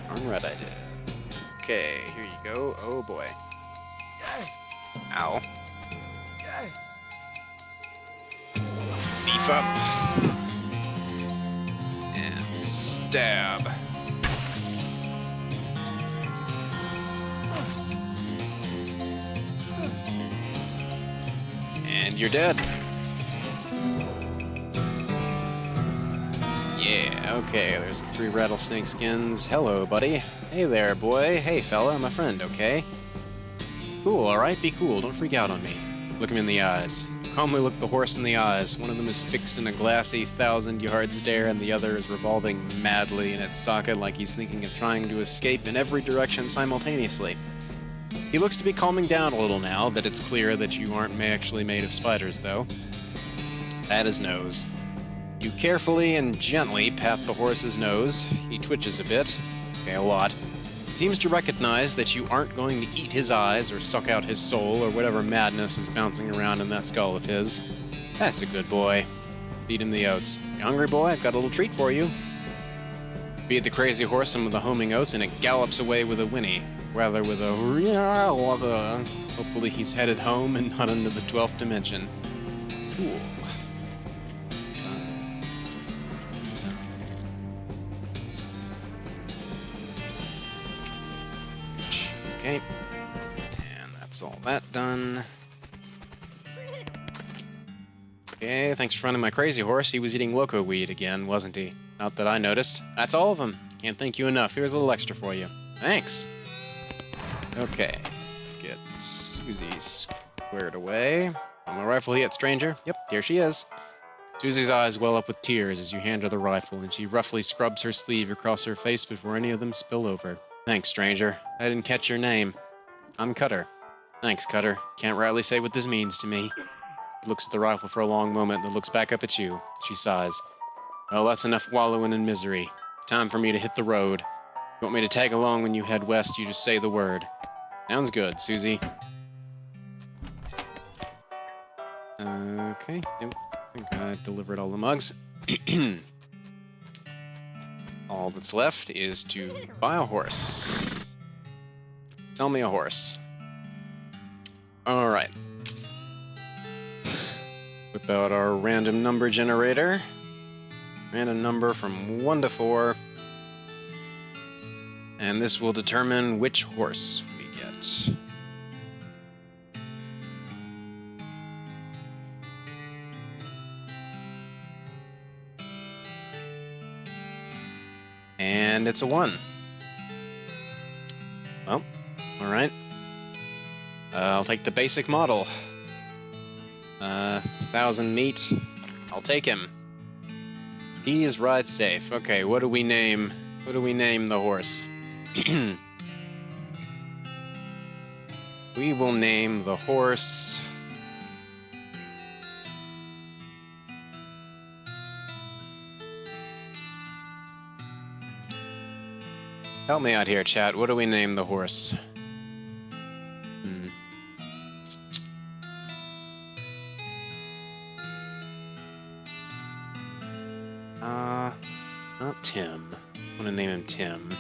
Darn right I did. Okay, here you go. Oh boy. Ow. Beef up. And stab. And you're dead. Yeah, okay, there's the 3 rattlesnake skins. Hello, buddy. Hey there, boy. Hey, fella, I'm a friend, okay? Cool, alright, be cool. Don't freak out on me. Look him in the eyes. Calmly look the horse in the eyes. One of them is fixed in a glassy 1,000-yard stare, and the other is revolving madly in its socket like he's thinking of trying to escape in every direction simultaneously. He looks to be calming down a little now that it's clear that you aren't actually made of spiders, though. Pat his nose. You carefully and gently pat the horse's nose. He twitches a bit. Okay, a lot. It seems to recognize that you aren't going to eat his eyes or suck out his soul or whatever madness is bouncing around in that skull of his. That's a good boy. Feed him the oats. You hungry, boy? I've got a little treat for you. Feed the crazy horse some of the homing oats and it gallops away with a whinny. Rather with a hopefully he's headed home and not into the 12th dimension. Cool. Okay. And that's all that done. Okay, thanks for running my crazy horse. He was eating loco weed again, wasn't he? Not that I noticed. That's all of them. Can't thank you enough. Here's a little extra for you. Thanks. Okay. Get Susie squared away. On my rifle yet, stranger? Yep, here she is. Susie's eyes well up with tears as you hand her the rifle, and she roughly scrubs her sleeve across her face before any of them spill over. Thanks, stranger. I didn't catch your name. I'm Cutter. Thanks, Cutter. Can't rightly say what this means to me. She looks at the rifle for a long moment, then looks back up at you. She sighs. Well, that's enough wallowing in misery. Time for me to hit the road. You want me to tag along when you head west, you just say the word. Sounds good, Susie. Okay, yep. I think I delivered all the mugs. All that's left is to buy a horse. Sell me a horse. Alright. Whip out our random number generator. Random number from 1 to 4. And this will determine which horse we get. And it's a 1. Well, alright. I'll take the basic model. 1,000 meat. I'll take him. He is ride safe. Okay, what do we name? What do we name the horse? We will name the horse... Help me out here, chat. What do we name the horse? Not Tim. I want to name him Tim.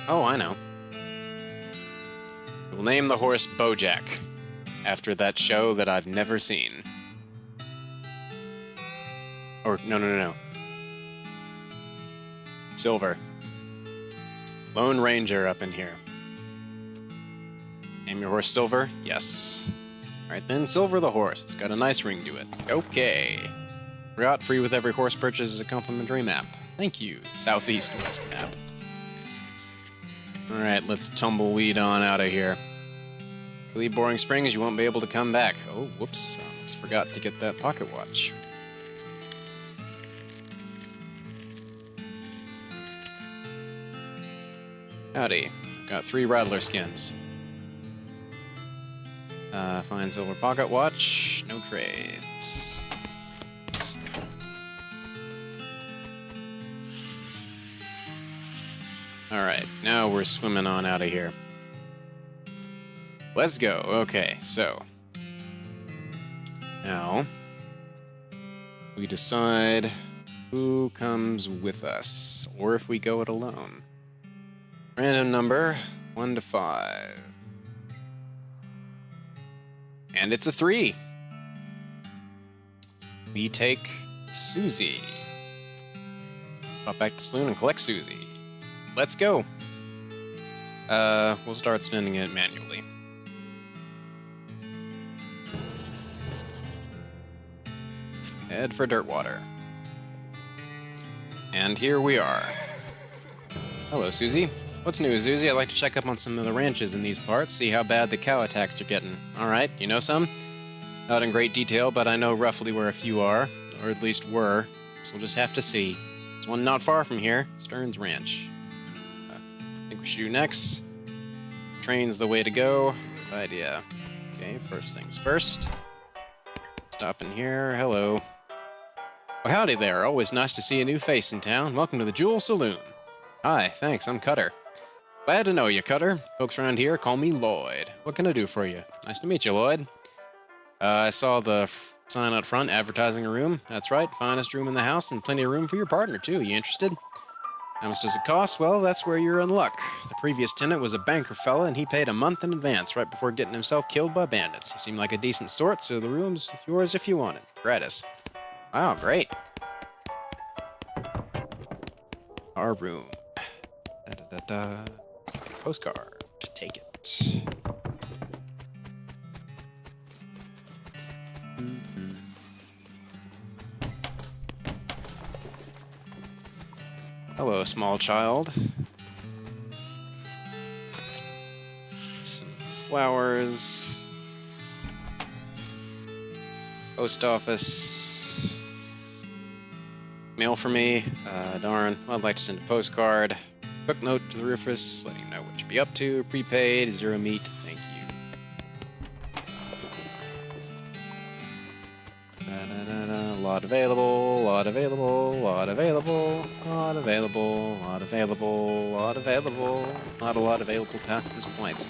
Oh, I know. We'll name the horse Bojack, after that show that I've never seen. Or, no. Silver. Lone Ranger up in here. Name your horse Silver? Yes. Alright then, Silver the horse. It's got a nice ring to it. Okay. Forgot free with every horse purchase is a complimentary map. Thank you, Southeast West map. Alright, let's tumbleweed on out of here. Leave Boring Springs, you won't be able to come back. Oh, whoops. I almost forgot to get that pocket watch. Howdy. I've got 3 Rattler skins. Find silver pocket watch. No trades. Oops. Alright, now we're swimming on out of here. Let's go. Okay, so. Now, we decide who comes with us, or if we go it alone. Random number, 1 to 5. And it's a 3. We take Susie. Pop back to Saloon and collect Susie. Let's go. We'll start spending it manually. Head for Dirtwater. And here we are. Hello, Susie. What's new, Susie? I'd like to check up on some of the ranches in these parts, see how bad the cow attacks are getting. Alright, you know some? Not in great detail, but I know roughly where a few are, or at least were, so we'll just have to see. There's one not far from here, Stearns Ranch. I think we should do next. Train's the way to go. Good idea. Okay, first things first. Stop in here. Hello. Well, howdy there. Always nice to see a new face in town. Welcome to the Jewel Saloon. Hi, thanks. I'm Cutter. Glad to know you, Cutter. Folks around here call me Lloyd. What can I do for you? Nice to meet you, Lloyd. I saw the sign out front advertising a room. That's right, finest room in the house and plenty of room for your partner, too. You interested? How much does it cost? Well, that's where you're in luck. The previous tenant was a banker fella, and he paid a month in advance right before getting himself killed by bandits. He seemed like a decent sort, so the room's yours if you want it. Gratis. Wow, great. Our room. Da-da-da-da. Postcard. Take it. Mm-hmm. Hello, small child. Some flowers. Post office. Mail for me. Darn. Well, I'd like to send a postcard. Quick note to the Rufus, letting him know what you'd be up to. Prepaid, 0 meat. Thank you. Da-da-da-da. Lot available, lot available, lot available, lot available, lot available, lot available. Not a lot available past this point.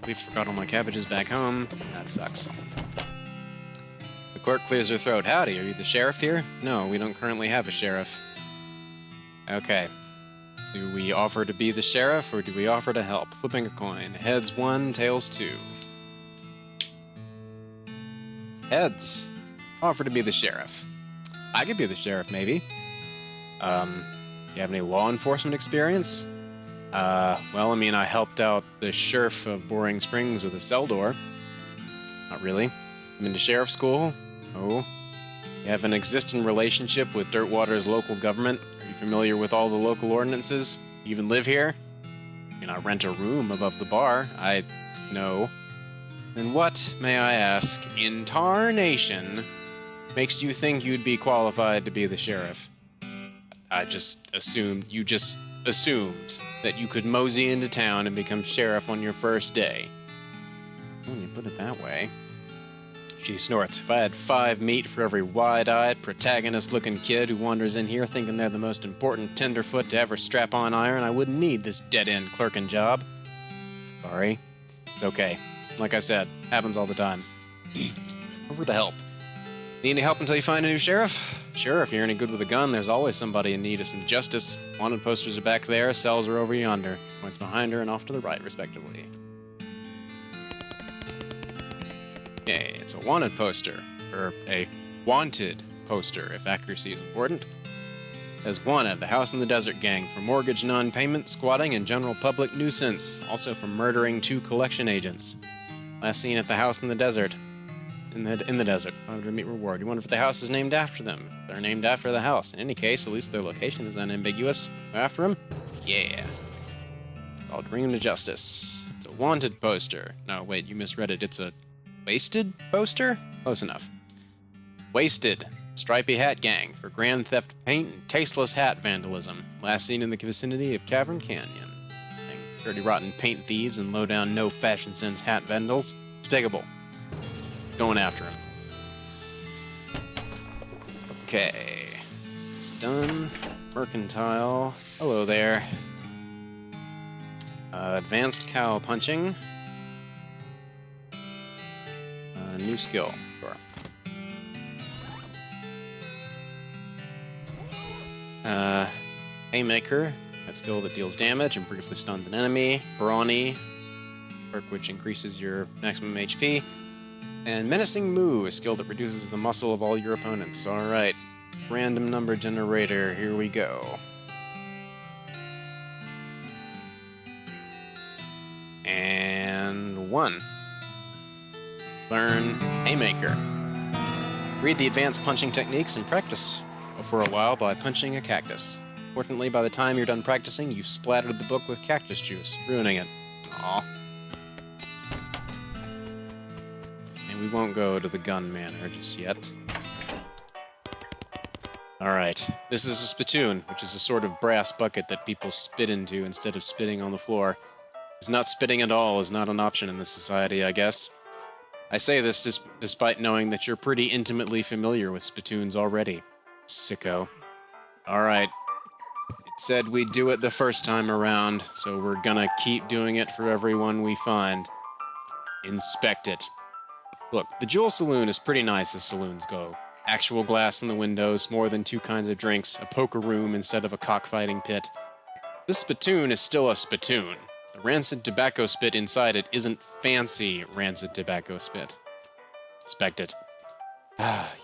We forgot all my cabbages back home. That sucks. clerk clears her throat. Howdy, are you the sheriff here? No, we don't currently have a sheriff. Okay. Do we offer to be the sheriff, or do we offer to help? Flipping a coin. Heads 1, tails 2. Heads. Offer to be the sheriff. I could be the sheriff, maybe. Do you have any law enforcement experience? Well, I mean, I helped out the sheriff of Boring Springs with a cell door. Not really. I'm into sheriff school. Oh. You have an existing relationship with Dirtwater's local government? Are you familiar with all the local ordinances? You even live here? I mean, I rent a room above the bar. No. Then what, may I ask, in tarnation makes you think you'd be qualified to be the sheriff? You just assumed that you could mosey into town and become sheriff on your first day. When you put it that way. She snorts. If I had 5 meat for every wide-eyed, protagonist-looking kid who wanders in here thinking they're the most important tenderfoot to ever strap on iron, I wouldn't need this dead-end clerking job. Sorry. It's okay. Like I said, happens all the time. Over to help. Need any help until you find a new sheriff? Sure, if you're any good with a gun, there's always somebody in need of some justice. Wanted posters are back there, cells are over yonder. Points behind her and off to the right, respectively. Okay, it's a wanted poster. Or a wanted poster, if accuracy is important. As wanted, the House in the Desert Gang for mortgage non-payment, squatting, and general public nuisance. Also for murdering 2 collection agents. Last seen at the House in the Desert. In the desert. 500 meat reward. You wonder if the house is named after them. They're named after the house. In any case, at least their location is unambiguous. Go after him? Yeah. I'll bring him to justice. It's a wanted poster. No, wait, you misread it. It's a wasted poster? Close enough. Wasted. Stripy Hat Gang for grand theft paint and tasteless hat vandalism. Last seen in the vicinity of Cavern Canyon. Dirty rotten paint thieves and low down no fashion sense hat vandals. Despicable. Going after him. Okay. It's done. Mercantile. Hello there. Advanced cow punching. New skill. Sure. Haymaker. That skill that deals damage and briefly stuns an enemy. Brawny. Perk which increases your maximum HP. And Menacing Moo, a skill that reduces the muscle of all your opponents. Alright. Random number generator, here we go. And 1. Learn Haymaker. Read the advanced punching techniques and practice for a while by punching a cactus. Fortunately, by the time you're done practicing, you've splattered the book with cactus juice, ruining it. Aww. We won't go to the gun manor just yet. Alright, this is a spittoon, which is a sort of brass bucket that people spit into instead of spitting on the floor. Because not spitting at all is not an option in this society, I guess. I say this despite knowing that you're pretty intimately familiar with spittoons already. Sicko. Alright. It said we'd do it the first time around, so we're gonna keep doing it for everyone we find. Inspect it. Look, the Jewel Saloon is pretty nice as saloons go. Actual glass in the windows, more than 2 kinds of drinks, a poker room instead of a cockfighting pit. This spittoon is still a spittoon. The rancid tobacco spit inside it isn't fancy rancid tobacco spit. Inspect it.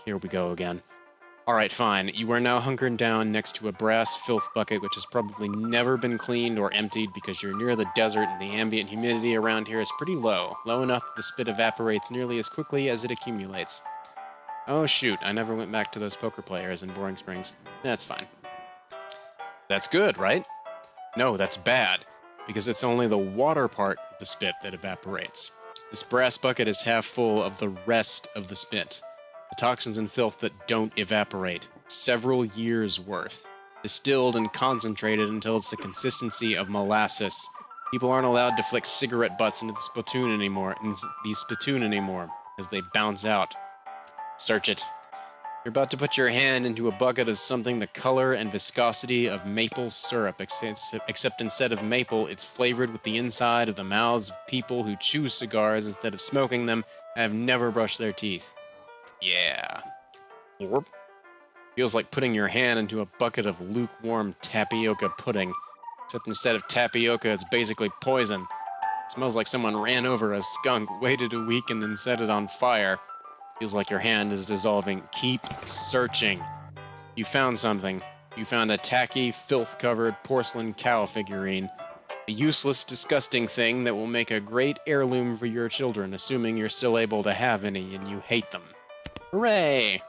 Here we go again. Alright, fine. You are now hunkered down next to a brass filth bucket which has probably never been cleaned or emptied because you're near the desert and the ambient humidity around here is pretty low. Low enough that the spit evaporates nearly as quickly as it accumulates. Oh shoot, I never went back to those poker players in Boring Springs. That's fine. That's good, right? No, that's bad. Because it's only the water part of the spit that evaporates. This brass bucket is half full of the rest of the spit. The toxins and filth that don't evaporate. Several years worth. Distilled and concentrated until it's the consistency of molasses. People aren't allowed to flick cigarette butts into the spittoon anymore, as they bounce out. Search it. You're about to put your hand into a bucket of something the color and viscosity of maple syrup, except instead of maple, it's flavored with the inside of the mouths of people who chew cigars instead of smoking them and have never brushed their teeth. Yeah. Warp. Feels like putting your hand into a bucket of lukewarm tapioca pudding. Except instead of tapioca, it's basically poison. It smells like someone ran over a skunk, waited a week, and then set it on fire. Feels like your hand is dissolving. Keep searching. You found something. You found a tacky, filth-covered porcelain cow figurine. A useless, disgusting thing that will make a great heirloom for your children, assuming you're still able to have any and you hate them. Hooray!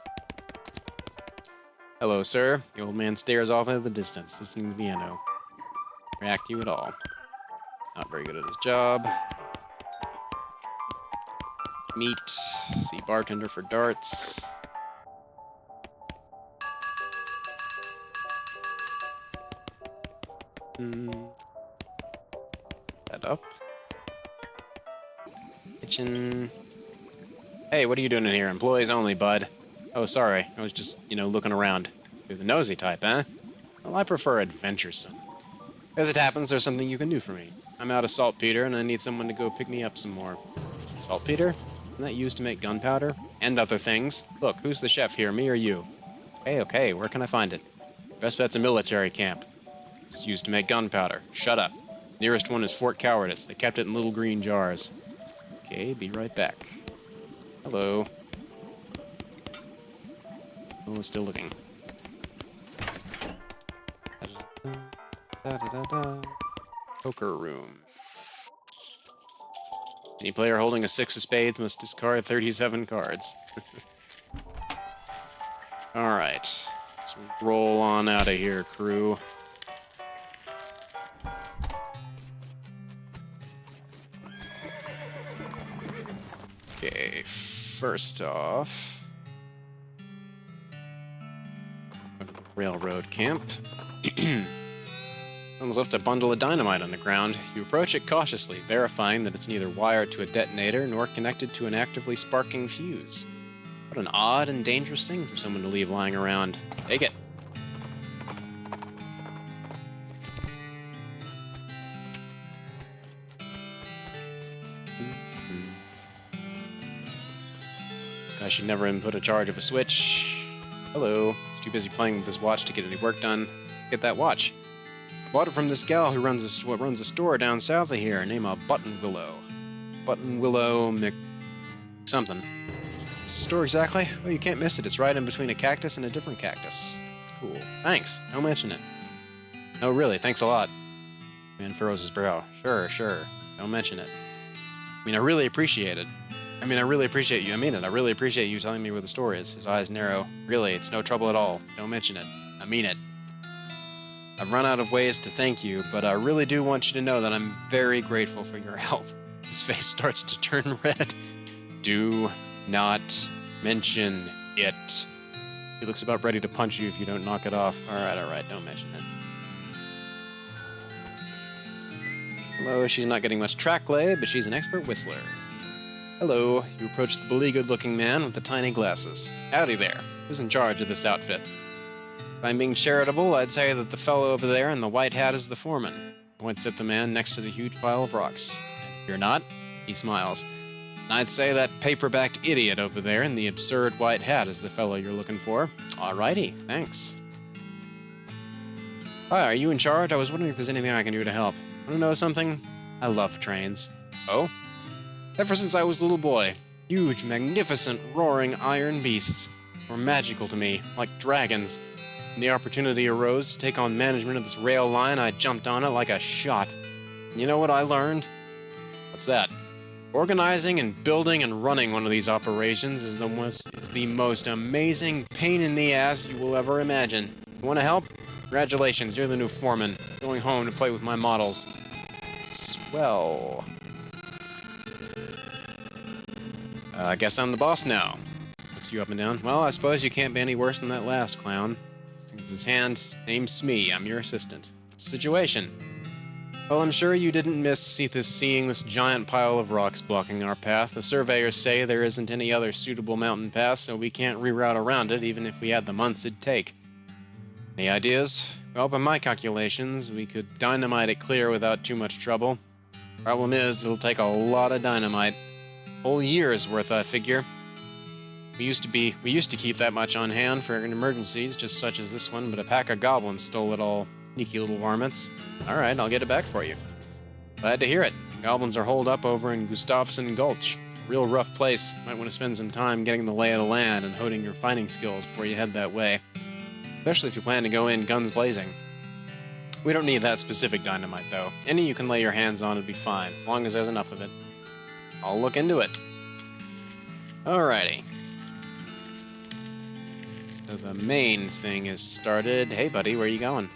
Hello, sir. The old man stares off into the distance, listening to the piano. React to you at all. Not very good at his job. Meet. See bartender for darts. That up. Kitchen. Hey, what are you doing in here? Employees only, bud. Oh, sorry. I was just, looking around. You're the nosy type, huh? Well, I prefer adventuresome. As it happens, there's something you can do for me. I'm out of saltpeter, and I need someone to go pick me up some more. Saltpeter? Isn't that used to make gunpowder? And other things. Look, who's the chef here, me or you? Okay, where can I find it? Best bet's a military camp. It's used to make gunpowder. Shut up. Nearest one is Fort Cowardice. They kept it in little green jars. Okay, be right back. Hello. Oh, still looking. Poker room. Any player holding a 6 of spades must discard 37 cards. Alright. Let's roll on out of here, crew. Okay, first off... railroad camp. Someone's left a bundle of dynamite on the ground. You approach it cautiously, verifying that it's neither wired to a detonator nor connected to an actively sparking fuse. What an odd and dangerous thing for someone to leave lying around. Take it. I should never input a charge of a switch. Hello. He's too busy playing with his watch to get any work done. Get that watch. Bought it from this gal who runs a store down south of here, named Button Willow. Button Willow Mc... something. Store exactly? Well, you can't miss it. It's right in between a cactus and a different cactus. Cool. Thanks. Don't mention it. No, really. Thanks a lot. Man furrows his brow. Sure. Don't mention it. I really appreciate it. I really appreciate you. I mean it. I really appreciate you telling me where the store is. His eyes narrow. Really, it's no trouble at all. Don't mention it. I mean it. I've run out of ways to thank you, but I really do want you to know that I'm very grateful for your help. His face starts to turn red. Do not mention it. He looks about ready to punch you if you don't knock it off. Alright, don't mention it. Hello, she's not getting much track lay, but she's an expert whistler. Hello, you approach the beleaguered-looking man with the tiny glasses. Howdy there. Who's in charge of this outfit? If I'm being charitable, I'd say that the fellow over there in the white hat is the foreman. Points at the man next to the huge pile of rocks. And if you're not, he smiles. And I'd say that paper-backed idiot over there in the absurd white hat is the fellow you're looking for. Alrighty, thanks. Hi, are you in charge? I was wondering if there's anything I can do to help. Want to know something? I love trains. Oh? Ever since I was a little boy, huge, magnificent, roaring iron beasts were magical to me, like dragons. When the opportunity arose to take on management of this rail line, I jumped on it like a shot. And you know what I learned? What's that? Organizing and building and running one of these operations is the most amazing pain in the ass you will ever imagine. You want to help? Congratulations, you're the new foreman. Going home to play with my models. Swell. I guess I'm the boss now. Looks you up and down. Well, I suppose you can't be any worse than that last clown. His hand. Name's Smee. I'm your assistant. Situation. Well, I'm sure you didn't miss seeing this giant pile of rocks blocking our path. The surveyors say there isn't any other suitable mountain pass, so we can't reroute around it, even if we had the months it'd take. Any ideas? Well, by my calculations, we could dynamite it clear without too much trouble. Problem is, it'll take a lot of dynamite. Whole year's worth, I figure. We used to keep that much on hand for emergencies, just such as this one, but a pack of goblins stole it all. Sneaky little varmints. Alright, I'll get it back for you. Glad to hear it. Goblins are holed up over in Gustafsson Gulch. It's a real rough place. You might want to spend some time getting the lay of the land and honing your fighting skills before you head that way. Especially if you plan to go in guns blazing. We don't need that specific dynamite, though. Any you can lay your hands on would be fine, as long as there's enough of it. I'll look into it. Alrighty. So the main thing is started. Hey, buddy, where are you going?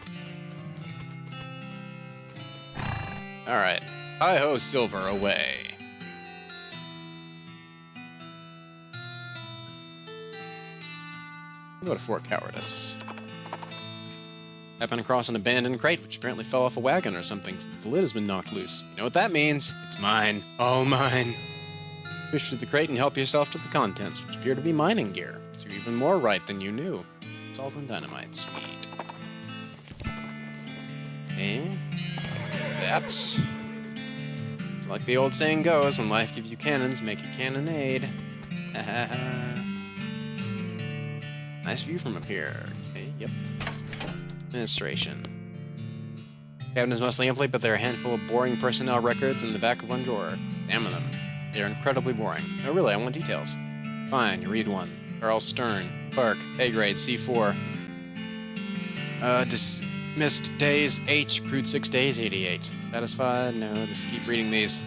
Alright. Hi-ho, Silver, away. We'll go to Fort Cowardice. Happened across an abandoned crate, which apparently fell off a wagon or something since the lid has been knocked loose. You know what that means? It's mine. All mine. Fish through the crate and help yourself to the contents, which appear to be mining gear. So you're even more right than you knew. Salt and dynamite, sweet. Eh? That. So like the old saying goes, when life gives you cannons, make a cannonade. Ha ha ha. Nice view from up here. Okay, yep. Administration. Cabin is mostly empty, but there are a handful of boring personnel records in the back of one drawer. Examine them. They are incredibly boring. No, really, I want details. Fine, you read one. Charles Stern, clerk, pay grade, C4. Dismissed days, H, accrued 6 days, 88. Satisfied? No, just keep reading these.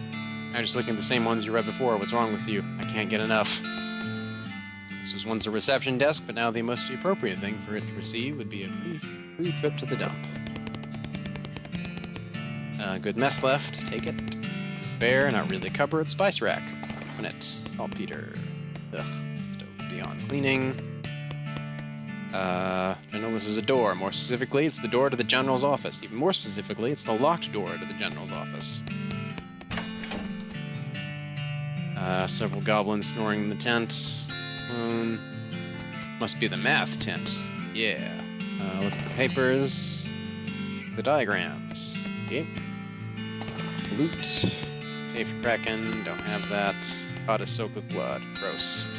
I'm just looking at the same ones you read before. What's wrong with you? I can't get enough. This was once a reception desk, but now the most appropriate thing for it to receive would be a free trip to the dump. Good mess left. Take it. Bare, not really cupboard. Spice rack. Open it. Saltpeter. Ugh. Stove beyond cleaning. General, this is a door. More specifically, it's the door to the general's office. Even more specifically, it's the locked door to the general's office. Several goblins snoring in the tent. Must be the math tent. Yeah. Look at the papers. The diagrams. Okay. Loot. Safe Kraken. Don't have that. Pot is soaked with blood. Gross.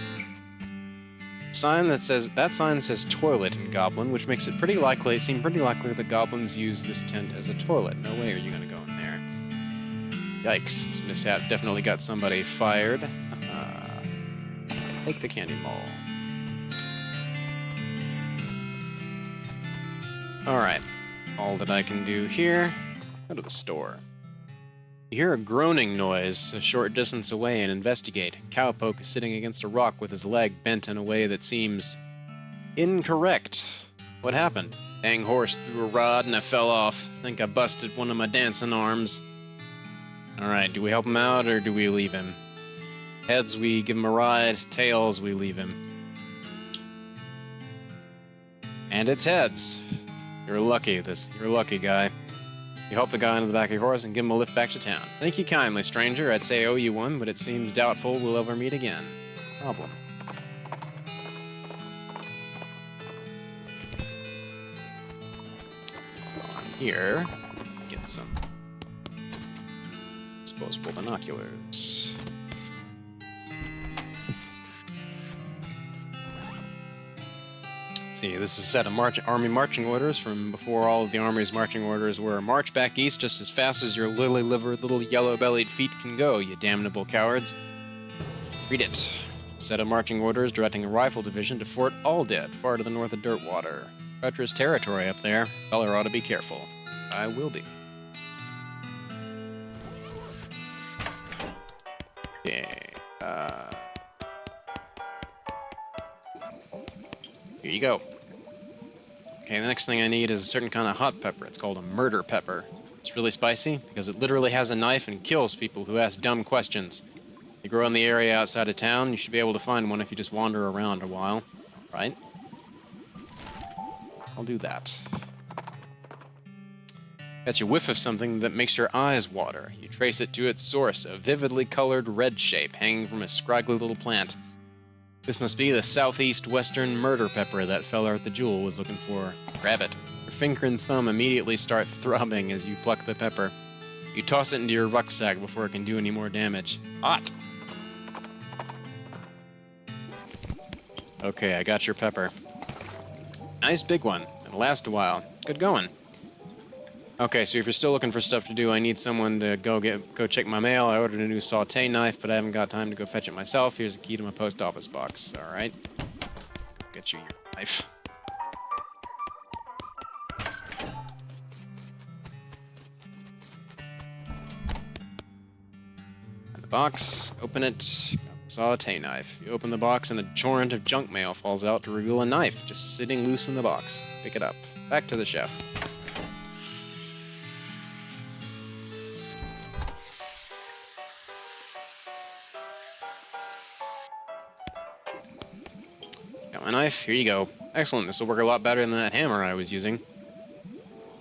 That sign says toilet in Goblin, which makes it seem pretty likely that goblins use this tent as a toilet. No way are you gonna go in there. Yikes, this mishap definitely got somebody fired. Take the candy mall. Alright, all that I can do here, go to the store. You hear a groaning noise a short distance away and investigate. Cowpoke is sitting against a rock with his leg bent in a way that seems incorrect. What happened? Dang horse threw a rod and I fell off. Think I busted one of my dancing arms. Alright, do we help him out or do we leave him? Heads, we give him a ride. Tails, we leave him. And it's heads. You're lucky, guy. You help the guy into the back of your horse and give him a lift back to town. Thank you kindly, stranger. I'd say I owe you one, but it seems doubtful we'll ever meet again. No problem. On here, get some disposable binoculars. See, this is a set of army marching orders from before all of the army's marching orders were march back east just as fast as your lily-livered little yellow-bellied feet can go, you damnable cowards. Read it. Set of marching orders directing a rifle division to Fort Alldead, far to the north of Dirtwater. Treacherous territory up there. Feller ought to be careful. I will be. Okay. Here you go. Okay, the next thing I need is a certain kind of hot pepper. It's called a murder pepper. It's really spicy because it literally has a knife and kills people who ask dumb questions. They grow in the area outside of town. You should be able to find one if you just wander around a while. Right? I'll do that. Got you whiff of something that makes your eyes water. You trace it to its source, a vividly colored red shape hanging from a scraggly little plant. This must be the southeast-western murder pepper that fella at the Jewel was looking for. Grab it. Your finger and thumb immediately start throbbing as you pluck the pepper. You toss it into your rucksack before it can do any more damage. Hot! Okay, I got your pepper. Nice big one. It'll last a while. Good going. Okay, so if you're still looking for stuff to do, I need someone to go check my mail. I ordered a new saute knife, but I haven't got time to go fetch it myself. Here's the key to my post office box. All right. Go get you your knife. And the box. Open it. Saute knife. You open the box and a torrent of junk mail falls out to reveal a knife just sitting loose in the box. Pick it up. Back to the chef. Got my knife. Here you go. Excellent. This will work a lot better than that hammer I was using.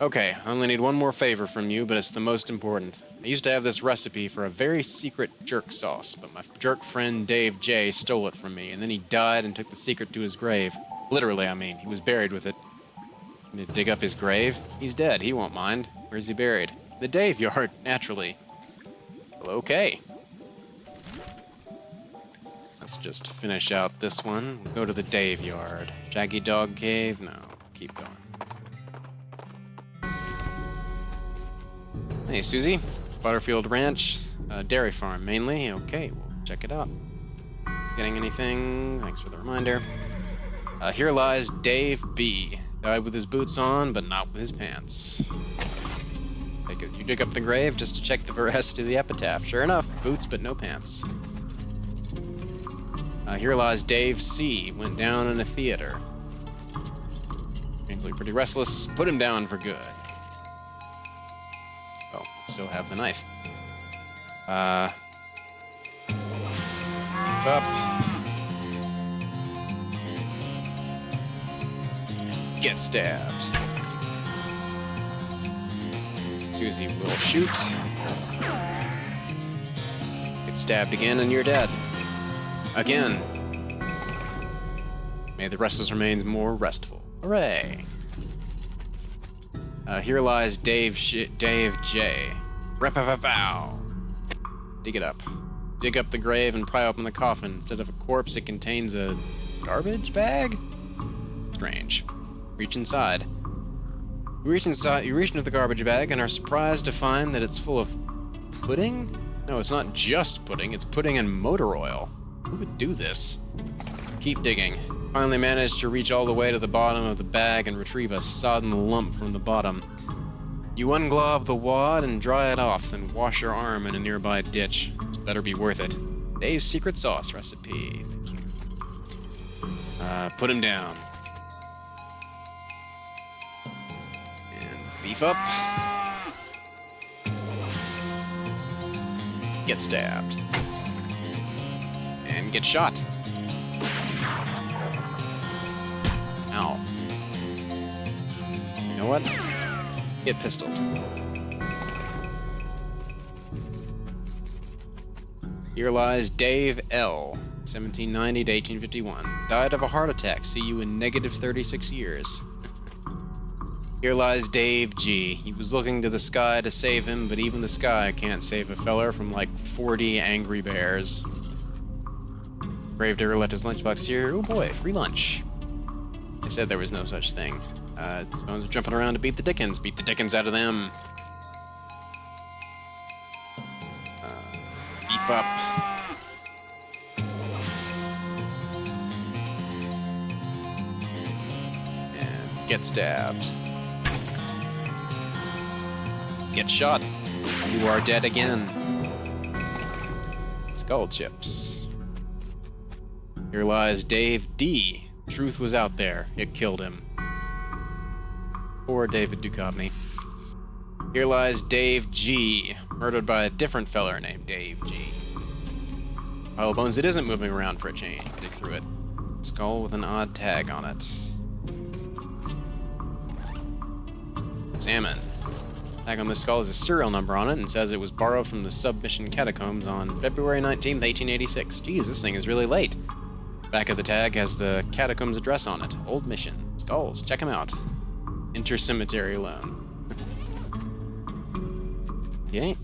Okay, I only need one more favor from you, but it's the most important. I used to have this recipe for a very secret jerk sauce, but my jerk friend Dave J stole it from me, and then he died and took the secret to his grave. Literally, I mean. He was buried with it. Need to dig up his grave? He's dead. He won't mind. Where's he buried? The Dave yard, naturally. Well, okay. Let's just finish out this one. We'll go to the Dave yard. Shaggy Dog Cave? No. Keep going. Hey, Susie. Butterfield Ranch. Dairy farm, mainly. Okay, we'll check it out. Getting anything? Thanks for the reminder. Here lies Dave B. Died with his boots on, but not with his pants. You dig up the grave just to check the veracity of the epitaph. Sure enough, boots but no pants. Here lies Dave C. Went down in a theater. Seems like pretty restless. Put him down for good. Oh, still have the knife. Beef up. Get stabbed. Susie will shoot. Get stabbed again and you're dead. Again. May the restless remains more restful. Hooray. Here lies Dave J. Rep-a-pow. Dig it up. Dig up the grave and pry open the coffin. Instead of a corpse, it contains a garbage bag? Strange. Reach inside. You reach into the garbage bag and are surprised to find that it's full of pudding? No, it's not just pudding, it's pudding and motor oil. Who would do this? Keep digging. Finally managed to reach all the way to the bottom of the bag and retrieve a sodden lump from the bottom. You unglob the wad and dry it off, then wash your arm in a nearby ditch. It's better be worth it. Dave's secret sauce recipe. Thank you. Put him down. And beef up. Get stabbed. And get shot. Ow. You know what? Get pistoled. Here lies Dave L. 1790 to 1851. Died of a heart attack. See you in negative 36 years. Here lies Dave G. He was looking to the sky to save him, but even the sky can't save a feller from like 40 angry bears. Gravedigger left his lunchbox here. Oh boy, free lunch. I said there was no such thing. Stones are jumping around to beat the Dickens. Beat the Dickens out of them. Beef up. And get stabbed. Get shot. You are dead again. Skull chips. Here lies Dave D. Truth was out there. It killed him. Poor David Duchovny. Here lies Dave G. Murdered by a different feller named Dave G. Pile of bones that isn't moving around for a change. Dig through it. Skull with an odd tag on it. Examine. Tag on this skull has a serial number on it and says it was borrowed from the submission catacombs on February 19th, 1886. Geez, this thing is really late. Back of the tag has the catacombs address on it. Old mission. Skulls. Check them out. Enter cemetery alone. Okay.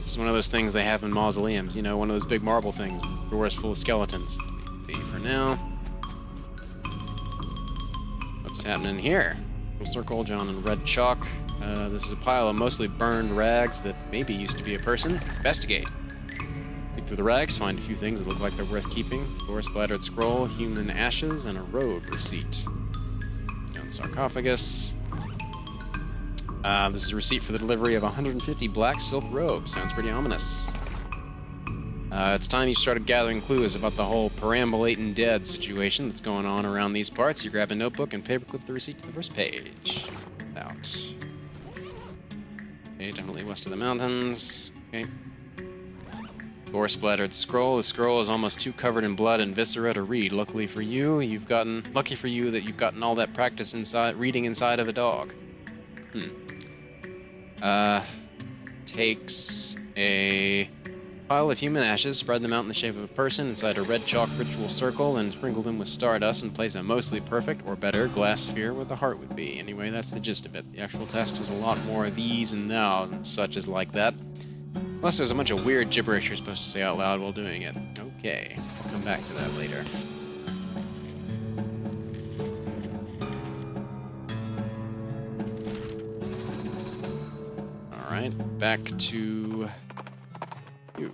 It's one of those things they have in mausoleums, you know, one of those big marble things. Doors full of skeletons. B for now. What's happening here? Full circle, John and red chalk. This is a pile of mostly burned rags that maybe used to be a person. Investigate. Dig through the rags, find a few things that look like they're worth keeping. Door splattered scroll, human ashes, and a robe receipt. Down sarcophagus. This is a receipt for the delivery of 150 black silk robes. Sounds pretty ominous. It's time you started gathering clues about the whole perambulating dead situation that's going on around these parts. You grab a notebook and paperclip the receipt to the first page. Out. Okay, definitely west of the mountains. Okay. Gore splattered scroll. The scroll is almost too covered in blood and viscera to read. Lucky for you that you've gotten all that practice reading inside of a dog. Takes a pile of human ashes, spread them out in the shape of a person inside a red chalk ritual circle, and sprinkle them with stardust and place a mostly perfect, or better, glass sphere where the heart would be. Anyway, that's the gist of it. The actual test is a lot more of these and thous and such as like that. Plus, there's a bunch of weird gibberish you're supposed to say out loud while doing it. Okay, I'll come back to that later. Alright, back to you.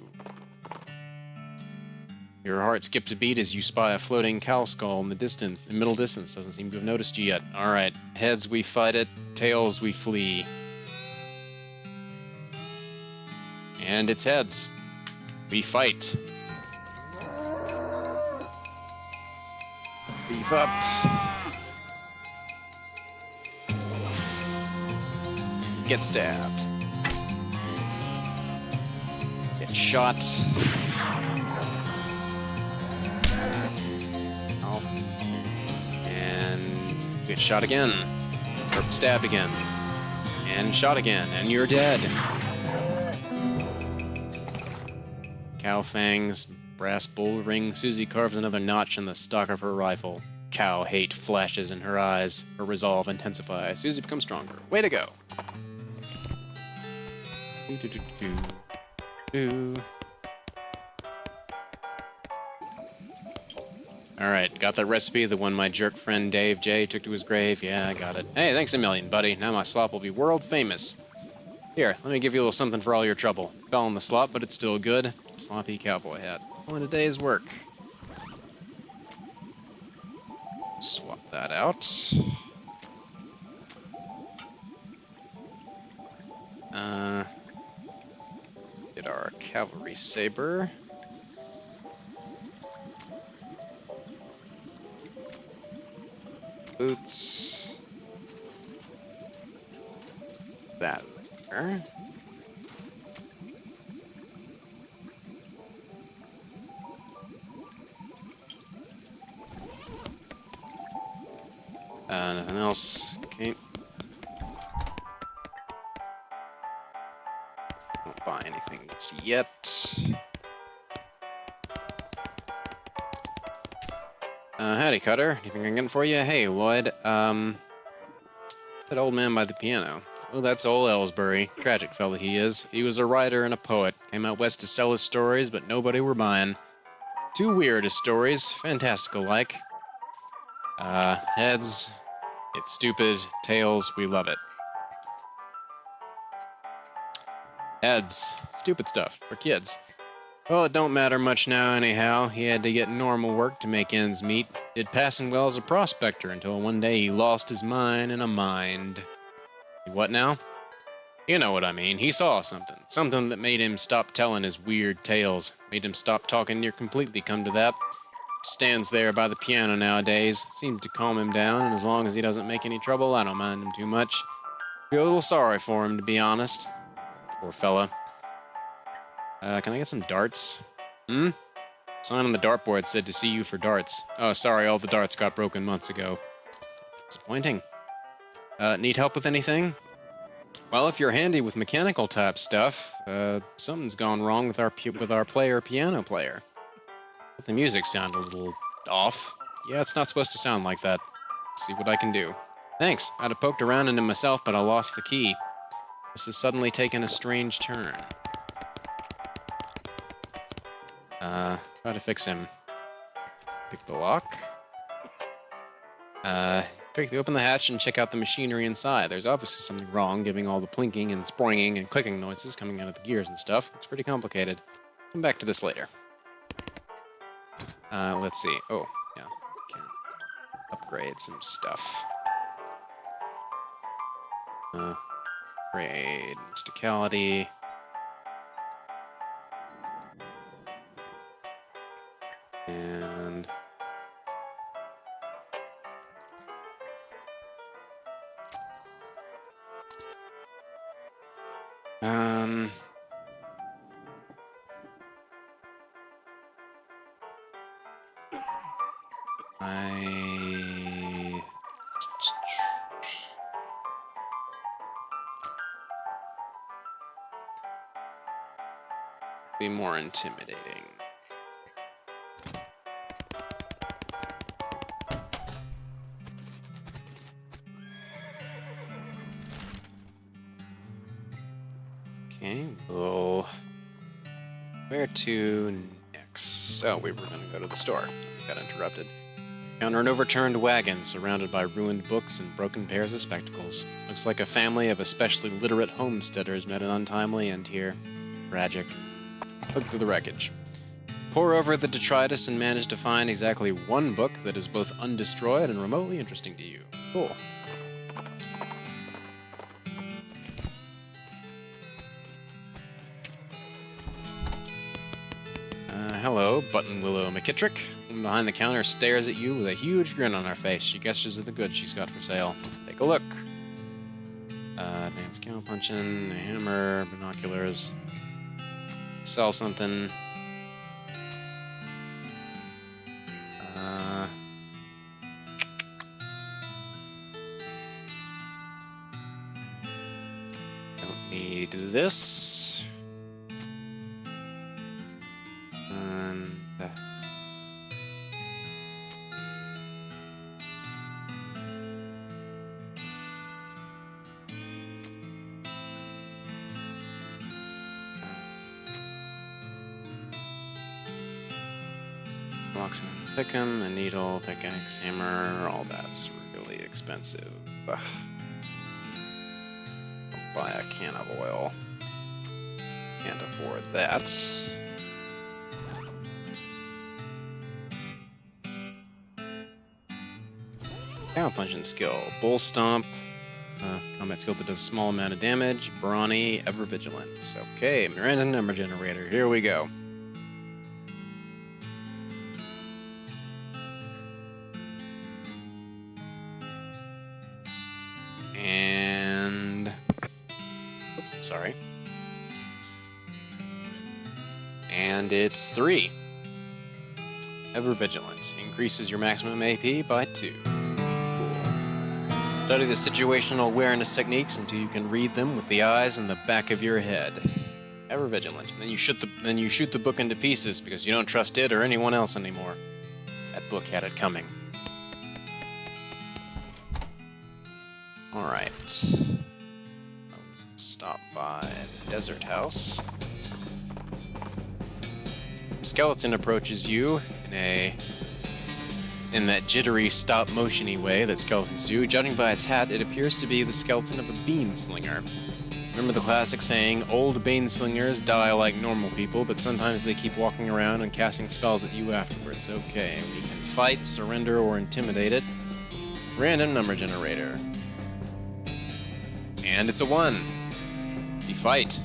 Your heart skips a beat as you spy a floating cow skull in the middle distance. Doesn't seem to have noticed you yet. Alright, heads we fight it, tails we flee. And it's heads. We fight. Beef up. Get stabbed. Get shot. Oh. And get shot again. Or stabbed again. And shot again. And you're dead. Cow fangs, brass bull ring. Susie carves another notch in the stock of her rifle. Cow hate flashes in her eyes. Her resolve intensifies. Susie becomes stronger. Way to go. Alright, got that recipe, the one my jerk friend Dave J took to his grave. Yeah, I got it. Hey, thanks a million, buddy. Now my slop will be world famous. Here, let me give you a little something for all your trouble. Fell in the slop, but it's still good. Sloppy cowboy hat. Only a day's work. Swap that out. Get our cavalry saber. Boots. That there. Nothing else. Okay. Won't buy anything just yet. Howdy, Cutter. Anything I can get for you? Hey, Lloyd. That old man by the piano. Oh, that's old Ellsbury. Tragic fella he is. He was a writer and a poet. Came out west to sell his stories, but nobody were buying. Too weird his stories. Fantastical-like. Heads. It's stupid. Tails. We love it. Heads. Stupid stuff. For kids. Well, it don't matter much now anyhow. He had to get normal work to make ends meet. Did passing well as a prospector until one day he lost his mind in a mind. What now? You know what I mean. He saw something. Something that made him stop telling his weird tales. Made him stop talking near completely, come to that. Stands there by the piano nowadays. Seems to calm him down, and as long as he doesn't make any trouble, I don't mind him too much. Feel a little sorry for him, to be honest. Poor fella. Can I get some darts? Sign on the dartboard said to see you for darts. Oh, sorry, all the darts got broken months ago. Disappointing. Need help with anything? Well, if you're handy with mechanical type stuff, something's gone wrong with our piano player. But the music sounded a little off. Yeah, it's not supposed to sound like that. Let's see what I can do. Thanks. I'd have poked around in it myself, but I lost the key. This has suddenly taken a strange turn. Try to fix him. Pick the lock. Open the hatch and check out the machinery inside. There's obviously something wrong, giving all the plinking and springing and clicking noises coming out of the gears and stuff. It's pretty complicated. Come back to this later. Let's see. Oh, yeah. Can upgrade some stuff. Upgrade mysticality. And be more intimidating. Okay, well, where to next? Oh, we were going to go to the store. We got interrupted. Counter an overturned wagon surrounded by ruined books and broken pairs of spectacles. Looks like a family of especially literate homesteaders met an untimely end here. Tragic. Look through the wreckage. Pour over the detritus and manage to find exactly one book that is both undestroyed and remotely interesting to you. Cool. Hello, Button Willow McKittrick. Woman behind the counter stares at you with a huge grin on her face. She gestures at the goods she's got for sale. Take a look. Advanced cow punching, a hammer, binoculars. Sell something. Don't need this. Pick 'em, a needle, pickaxe, hammer, all that's really expensive. Ugh. I'll buy a can of oil. Can't afford that. Cow punching skill. Bull stomp. Combat skill that does a small amount of damage. Brawny, ever vigilant. Okay, random number generator. Here we go. And sorry. And it's 3. Ever vigilant. Increases your maximum AP by 2. Cool. Study the situational awareness techniques until you can read them with the eyes in the back of your head. Ever vigilant. And then you shoot the book into pieces because you don't trust it or anyone else anymore. That book had it coming. Alright. Stop by the desert house. The skeleton approaches you in that jittery stop-motion-y way that skeletons do. Judging by its hat, it appears to be the skeleton of a bean slinger. Remember the classic saying, old bean slingers die like normal people, but sometimes they keep walking around and casting spells at you afterwards. Okay, we can fight, surrender, or intimidate it. Random number generator. And it's a 1. You fight.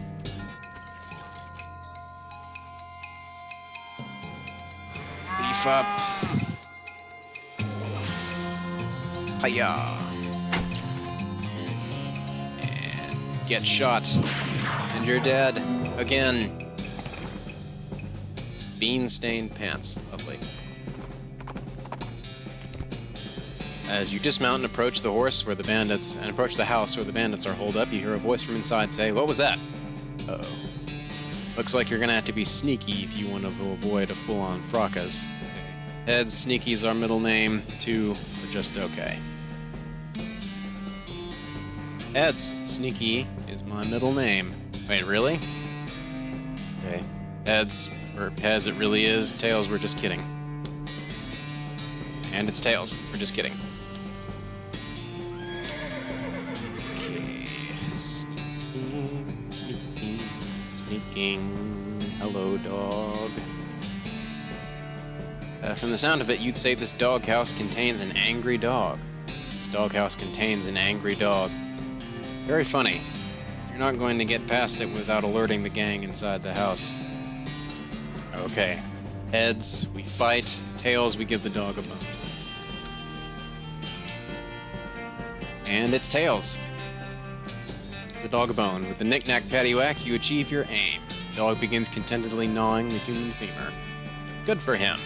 Beef up. Hiya. And get shot. And you're dead. Again. Bean-stained pants. Lovely. As you dismount and approach the house where the bandits are holed up, you hear a voice from inside say, "What was that?" Uh-oh. Looks like you're gonna have to be sneaky if you want to avoid a full-on fracas. Heads, sneaky is our middle name. 2 are just okay. Heads, sneaky is my middle name. Wait, really? Okay. Heads, Or heads, it really is. Tails, we're just kidding. And it's tails. We're just kidding. Okay. Sneaking, sneaking, sneaking. Hello, dog. From the sound of it, you'd say this doghouse contains an angry dog. This doghouse contains an angry dog. Very funny. You're not going to get past it without alerting the gang inside the house. Okay. Heads, we fight. Tails, we give the dog a bone. And it's tails. The dog a bone. With the knick-knack paddywhack, you achieve your aim. The dog begins contentedly gnawing the human femur. Good for him.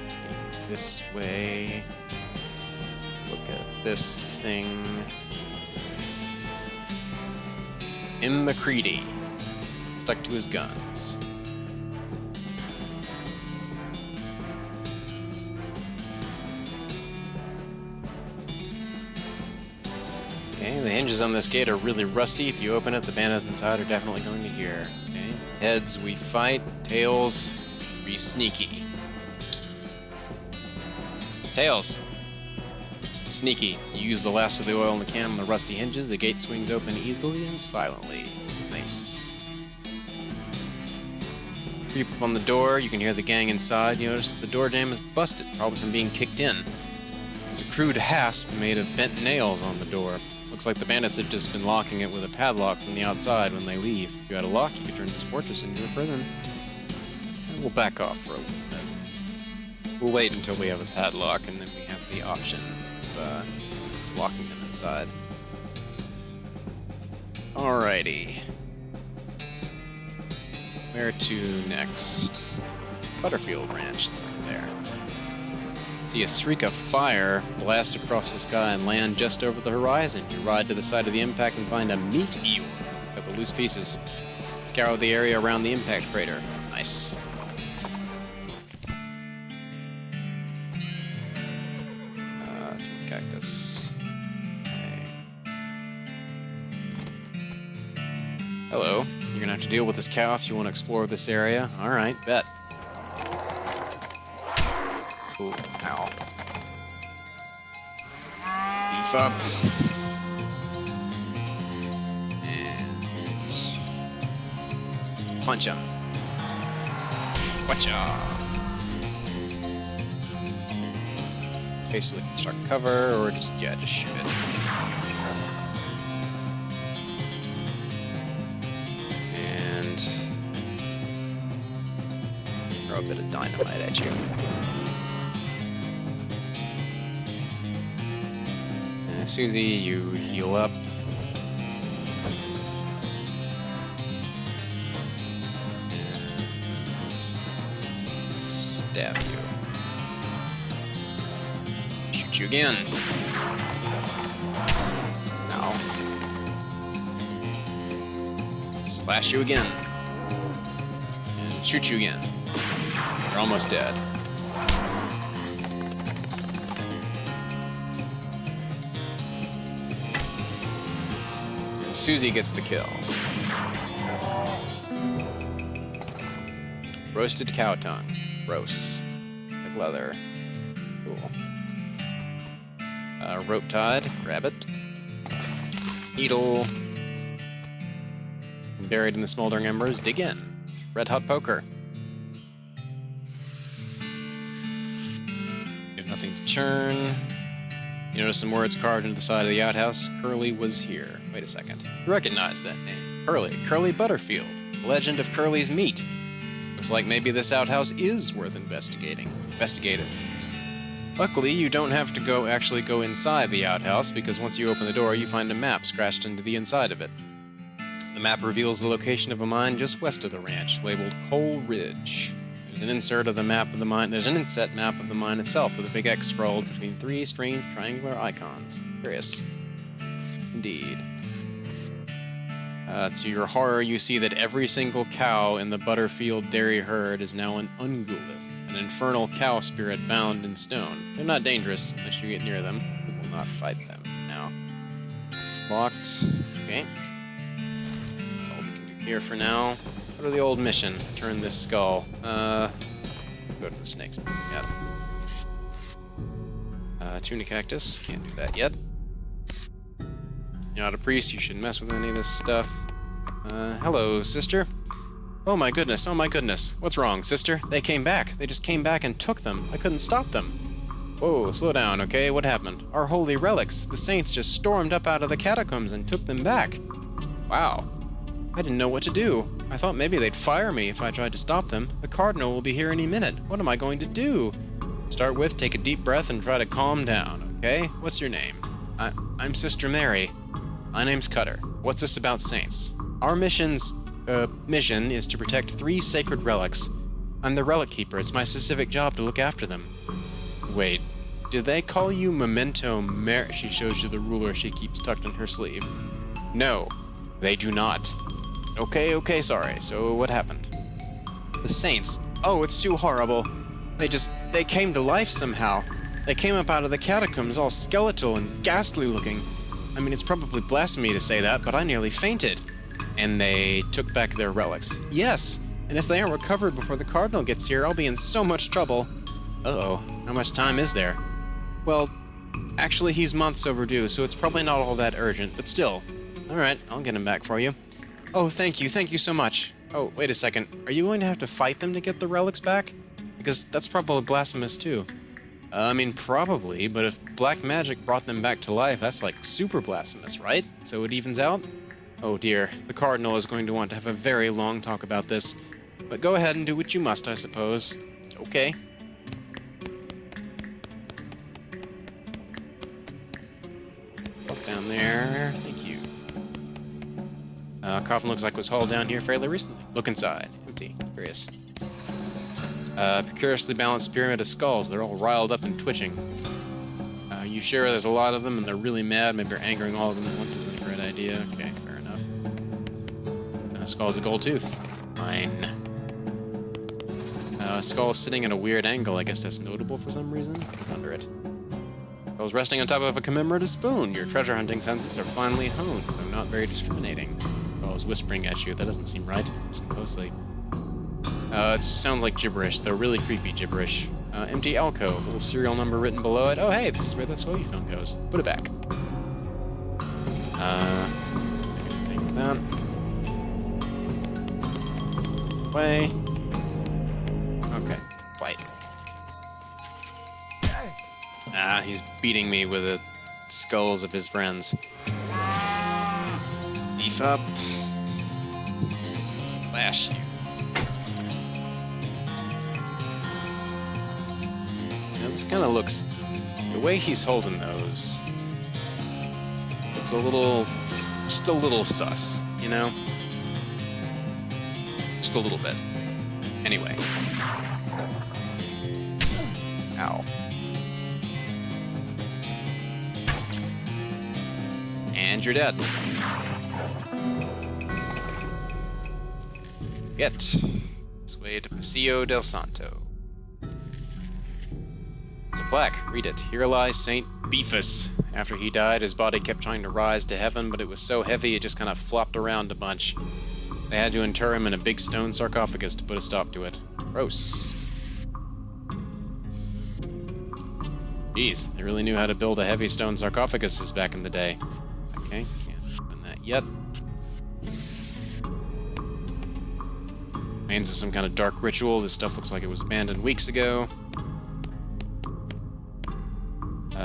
Sneak this way. Look at this thing. McCready. Stuck to his guns. Okay, the hinges on this gate are really rusty. If you open it, the bandits inside are definitely going to hear. Okay. Heads, we fight. Tails, we sneaky. Tails. Sneaky. You use the last of the oil in the can on the rusty hinges. The gate swings open easily and silently. Nice. Creep up on the door. You can hear the gang inside. You notice that the door jamb is busted, probably from being kicked in. There's a crude hasp made of bent nails on the door. Looks like the bandits have just been locking it with a padlock from the outside when they leave. If you had a lock, you could turn this fortress into a prison. And we'll back off for a little bit. We'll wait until we have a padlock, and then we have the option of locking them inside. Alrighty. Where to next? Butterfield Ranch, let's go there. See a streak of fire blast across the sky and land just over the horizon. You ride to the side of the impact and find a meat eel. Got the loose pieces. Scour the area around the impact crater. Nice. Cactus. Okay. Hello. You're gonna have to deal with this cow if you want to explore this area. Alright, bet. Ooh, ow. Beef up. And punch him. Whatcha? Basically construct cover or just shoot it. And throw a bit of dynamite at you. Susie, you heal up. And stab you. Shoot you again. Now. Slash you again. And shoot you again. You're almost dead. Susie gets the kill. Roasted cow tongue. Gross. Like leather. Cool. Rope tied. Grab it. Needle. Buried in the smoldering embers. Dig in. Red hot poker. You have nothing to churn. You notice some words carved into the side of the outhouse. Curly was here. Wait a second. You recognize that name. Curly Butterfield. Legend of Curly's meat. Looks like maybe this outhouse is worth investigating. Investigate it. Luckily, you don't have to actually go inside the outhouse, because once you open the door, you find a map scratched into the inside of it. The map reveals the location of a mine just west of the ranch, labeled Coal Ridge. There's an inset map of the mine itself with a big X scrawled between three strange triangular icons. Curious. Indeed. To your horror, you see that every single cow in the Butterfield dairy herd is now an Ungulith, an infernal cow spirit bound in stone. They're not dangerous unless you get near them. You will not fight them now. Locked. Okay. That's all we can do here for now. Go to the old mission. Turn this skull. Go to the snakes. Yep. Tuna cactus. Can't do that yet. You're not a priest. You shouldn't mess with any of this stuff. Hello, sister. Oh my goodness. Oh my goodness. What's wrong, sister? They came back. They just came back and took them. I couldn't stop them. Whoa, slow down, okay? What happened? Our holy relics. The saints just stormed up out of the catacombs and took them back. Wow. I didn't know what to do. I thought maybe they'd fire me if I tried to stop them. The cardinal will be here any minute. What am I going to do? Start with, take a deep breath and try to calm down, okay? What's your name? I'm Sister Mary. My name's Cutter. What's this about saints? Our mission is to protect 3 sacred relics. I'm the relic keeper. It's my specific job to look after them. Wait, do they call you Memento Mary? She shows you the ruler she keeps tucked in her sleeve. No, they do not. Okay, sorry. So what happened? The saints. Oh, it's too horrible. They came to life somehow. They came up out of the catacombs all skeletal and ghastly looking. I mean, it's probably blasphemy to say that, but I nearly fainted. And they took back their relics. Yes, and if they aren't recovered before the cardinal gets here, I'll be in so much trouble. Uh-oh, how much time is there? Well, actually he's months overdue, so it's probably not all that urgent, but still. Alright, I'll get him back for you. Oh, thank you so much. Oh, wait a second, are you going to have to fight them to get the relics back? Because that's probably blasphemous too. I mean, probably, but if black magic brought them back to life, that's like super blasphemous, right? So it evens out? Oh dear, the cardinal is going to want to have a very long talk about this. But go ahead and do what you must, I suppose. Okay. Up down there, thank you. Coffin looks like it was hauled down here fairly recently. Look inside. Empty. Curious. Precariously balanced pyramid of skulls. They're all riled up and twitching. You sure there's a lot of them and they're really mad? Maybe you're angering all of them at once isn't a great idea. Okay, fair enough. Skull's a gold tooth. Fine. Skull is sitting at a weird angle. I guess that's notable for some reason. Look under it. Skull's resting on top of a commemorative spoon. Your treasure hunting senses are finely honed, though not very discriminating. Skull's whispering at you. That doesn't seem right. Listen closely. It just sounds like gibberish, though really creepy gibberish. Empty alcove, little serial number written below it. Oh, hey, this is where that skull you found goes. Put it back. Take it down. Way. Okay, fight. Ah, he's beating me with the skulls of his friends. Beef up. Slash you. This kind of looks, the way he's holding those, looks a little, just a little sus, you know? Just a little bit. Anyway. Ow. And you're dead. Get this way to Paseo del Santo. Plaque. Read it. Here lies Saint Beefus. After he died, his body kept trying to rise to heaven, but it was so heavy it just kind of flopped around a bunch. They had to inter him in a big stone sarcophagus to put a stop to it. Gross. Jeez, they really knew how to build a heavy stone sarcophaguses back in the day. Okay, can't open that yet. Remains of some kind of dark ritual. This stuff looks like it was abandoned weeks ago.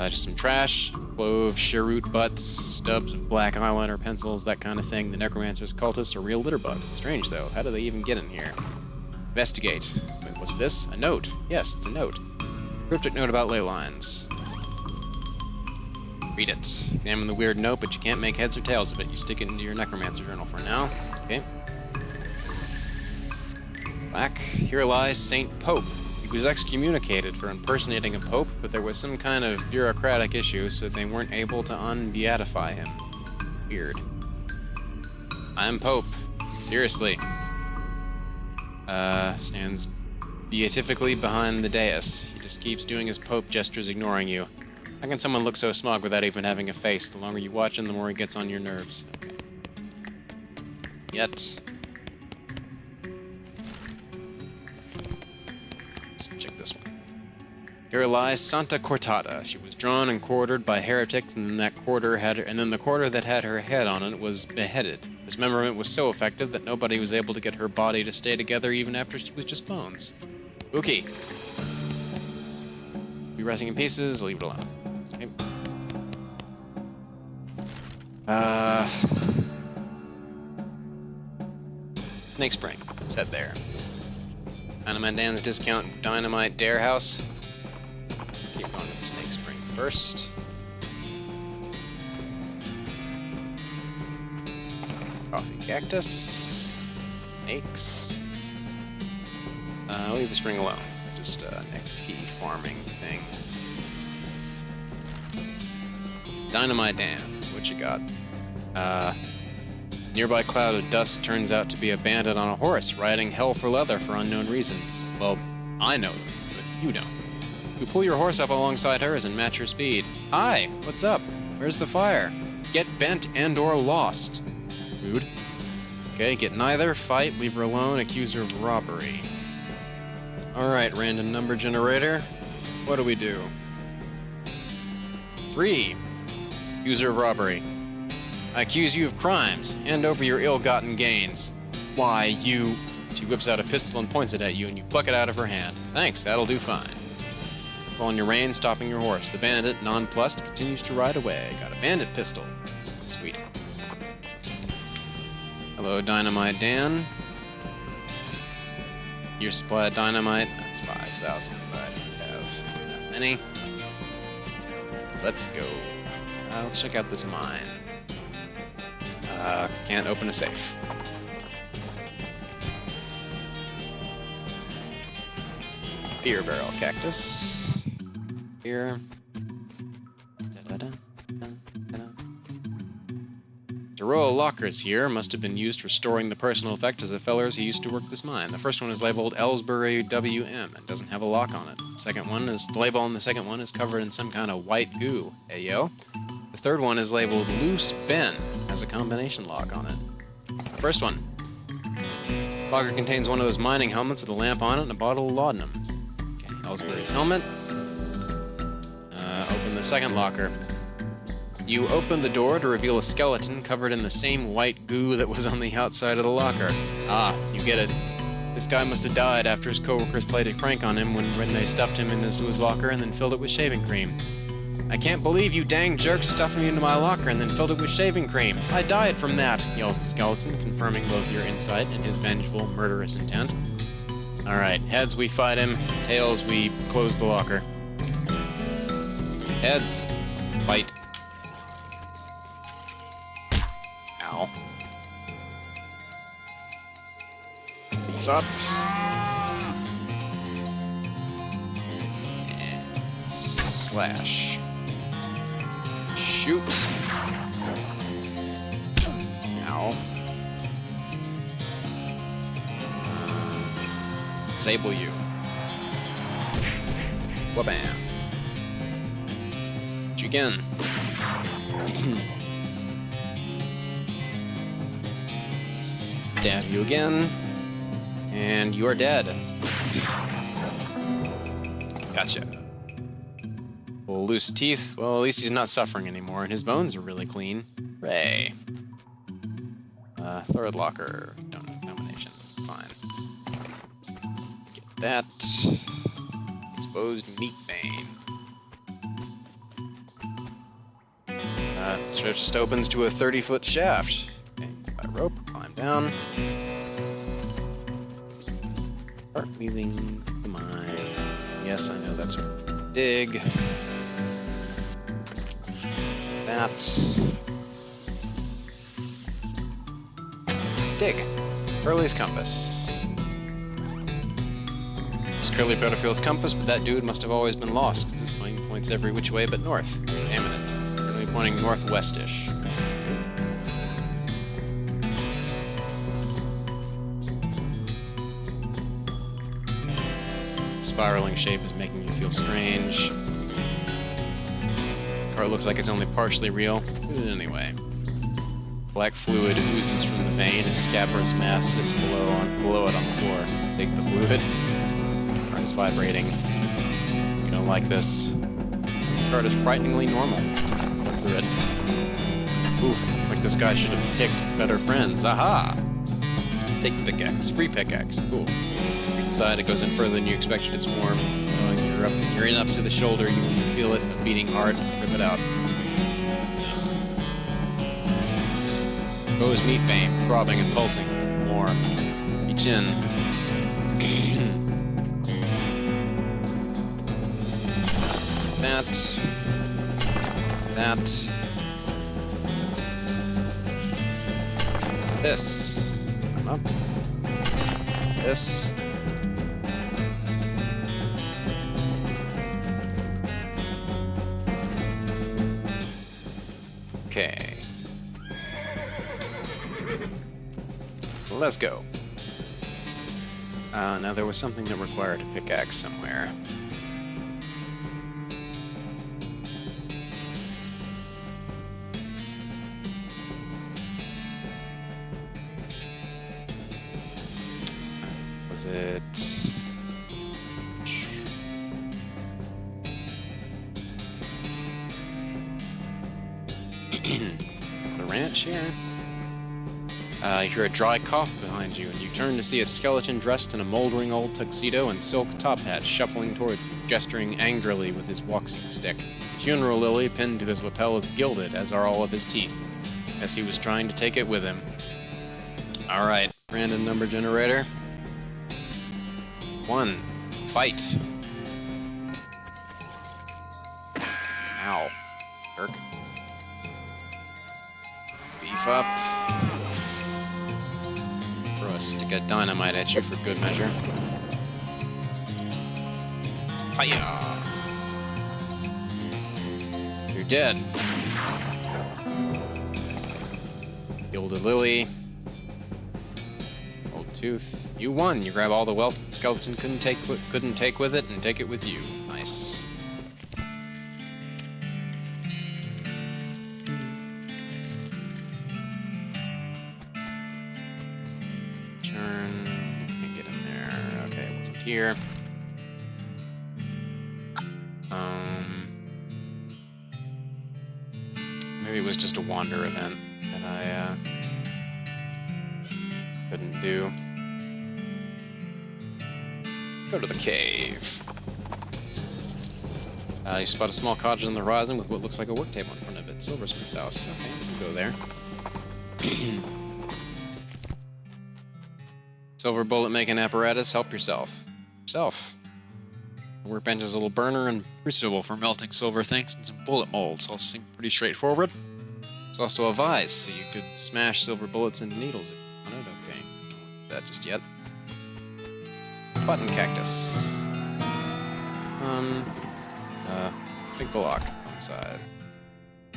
Just some trash, cloves, cheroot butts, stubs of black eyeliner pencils, that kind of thing. The necromancer's cultists are real litter bugs. Strange, though. How do they even get in here? Investigate. Wait, what's this? A note. Yes, it's a note. Cryptic note about ley lines. Read it. Examine the weird note, but you can't make heads or tails of it. You stick it into your necromancer journal for now. Okay. Black. Here lies Saint Pope. He was excommunicated for impersonating a pope, but there was some kind of bureaucratic issue, so they weren't able to unbeatify him. Weird. I'm Pope. Seriously. Stands beatifically behind the dais. He just keeps doing his Pope gestures, ignoring you. How can someone look so smug without even having a face? The longer you watch him, the more he gets on your nerves. Okay. Yet. Let's check this one. Here lies Santa Cortada. She was drawn and quartered by heretics, and then the quarter that had her head on it was beheaded. Dismemberment was so effective that nobody was able to get her body to stay together even after she was just bones. Okay. Be resting in pieces, leave it alone. Okay. Snake Spring. Said there. Dynamite Dan's discount Dynamite Dare House. Keep going with Snake Spring first. Coffee Cactus. Snakes. Leave the spring alone. Just XP farming thing. Dynamite Dan's. What you got? Nearby cloud of dust turns out to be a bandit on a horse, riding hell for leather for unknown reasons. Well, I know them, but you don't. You pull your horse up alongside hers and match her speed. Hi, what's up? Where's the fire? Get bent and or lost. Rude. Okay, get neither, fight, leave her alone, accuse her of robbery. Alright, random number generator. What do we do? 3. Accuser of robbery. I accuse you of crimes. Hand over your ill-gotten gains. Why, you... She whips out a pistol and points it at you, and you pluck it out of her hand. Thanks, that'll do fine. Pull on your rein, stopping your horse. The bandit, nonplussed, continues to ride away. Got a bandit pistol. Sweet. Hello, Dynamite Dan. Your supply of dynamite, that's 5,000, but I don't have that many. Let's go. Let's check out this mine. Can't open a safe. Beer barrel cactus. Here. The row of lockers here must have been used for storing the personal effects of fellers who used to work this mine. The first one is labeled Ellsbury WM and doesn't have a lock on it. The label on the second one is covered in some kind of white goo. Hey yo. The third one is labeled Loose Ben, has a combination lock on it. The first one. Locker contains one of those mining helmets with a lamp on it and a bottle of laudanum. Okay, Ellsbury's helmet. Open the second locker. You open the door to reveal a skeleton covered in the same white goo that was on the outside of the locker. Ah, you get it. This guy must have died after his coworkers played a prank on him when they stuffed him into his locker and then filled it with shaving cream. I can't believe you dang jerks stuffed me into my locker and then filled it with shaving cream. I died from that, yells the skeleton, confirming both your insight and his vengeful, murderous intent. Alright, heads, we fight him. Tails, we close the locker. Heads, fight. Ow. Beef up. And slash. Shoot. Ow. Disable you. Wabam. Again. Stab you again. And you are dead. Gotcha. Well, loose teeth. Well, at least he's not suffering anymore, and his bones are really clean. Hooray. Third locker. Domination. Fine. Get that. Exposed meat vein. So it just opens to a 30-foot shaft. Okay, got a rope, climb down. Start leaving the mine. Yes, I know that's what. Dig. That. Dig. Curly's compass. It's Curly Butterfield's compass, but that dude must have always been lost, because this mine points every which way but north. Damn it. Pointing northwestish. spiraling shape is making you feel strange. Car looks like it's only partially real. Anyway. Black fluid oozes from the vein. A scabrous mass sits below it on the floor. Take the fluid. Car is vibrating. You don't like this. The card is frighteningly normal. Look through it. Oof, it's like this guy should have picked better friends. Aha! Take the pickaxe. Free pickaxe. Cool. Inside, it goes in further than you expected. It's warm. You're in up to the shoulder. You feel it beating hard. Rip it out. Exposed meat vein, throbbing and pulsing. Warm. Reach in. That. This. Come up. This. Okay. Let's go. Now there was something that required a pickaxe somewhere. Was it... the ranch here? You hear a dry cough behind you, and you turn to see a skeleton dressed in a moldering old tuxedo and silk top hat shuffling towards you, gesturing angrily with his walking stick. The funeral lily pinned to his lapel is gilded, as are all of his teeth, as he was trying to take it with him. Alright, random number generator. 1. Fight. Ow. Jerk. Beef up. Throw a stick of dynamite at you for good measure. Hiya! You're dead. Gilded lily. Old tooth. You won. You grab all the wealth the skeleton couldn't take with it and take it with you. Nice. Here. Maybe it was just a wander event that I couldn't do. Go to the cave. You spot a small cottage on the horizon with what looks like a work table in front of it. Silversmith's house. Okay, we'll go there. Silver bullet making apparatus. Help yourself. The workbench is a little burner and crucible for melting silver things and some bullet molds. All seem pretty straightforward. There's also a vise, so you could smash silver bullets into needles if you wanted. Okay, don't do that just yet. Button cactus. Pick the lock inside.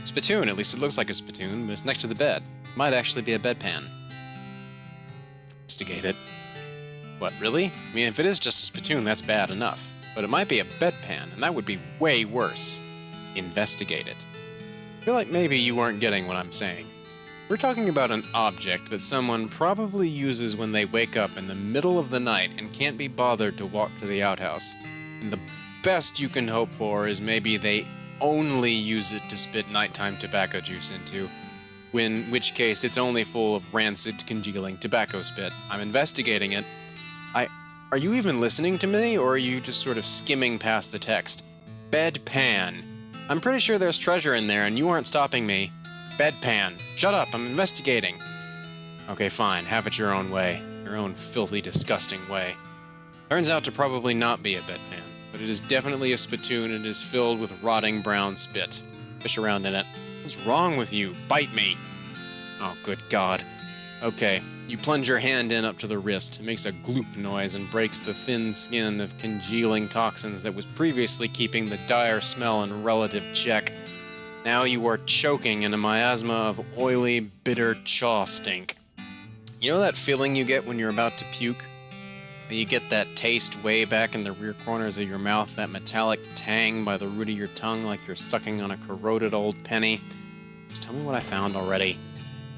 Spittoon, at least it looks like a spittoon, but it's next to the bed. Might actually be a bedpan. Investigate it. What, really? I mean, if it is just a spittoon, that's bad enough. But it might be a bedpan, and that would be way worse. Investigate it. I feel like maybe you weren't getting what I'm saying. We're talking about an object that someone probably uses when they wake up in the middle of the night and can't be bothered to walk to the outhouse. And the best you can hope for is maybe they only use it to spit nighttime tobacco juice into, in which case it's only full of rancid, congealing tobacco spit. I'm investigating it. Are you even listening to me, or are you just sort of skimming past the text? Bedpan. I'm pretty sure there's treasure in there, and you aren't stopping me. Bedpan. Shut up, I'm investigating. Okay, fine, have it your own way. Your own filthy, disgusting way. Turns out to probably not be a bedpan, but it is definitely a spittoon and is filled with rotting brown spit. Fish around in it. What's wrong with you? Bite me. Oh, good God. Okay, you plunge your hand in up to the wrist. It makes a gloop noise and breaks the thin skin of congealing toxins that was previously keeping the dire smell in relative check. Now you are choking in a miasma of oily, bitter chaw stink. You know that feeling you get when you're about to puke? You get that taste way back in the rear corners of your mouth, that metallic tang by the root of your tongue like you're sucking on a corroded old penny. Just tell me what I found already.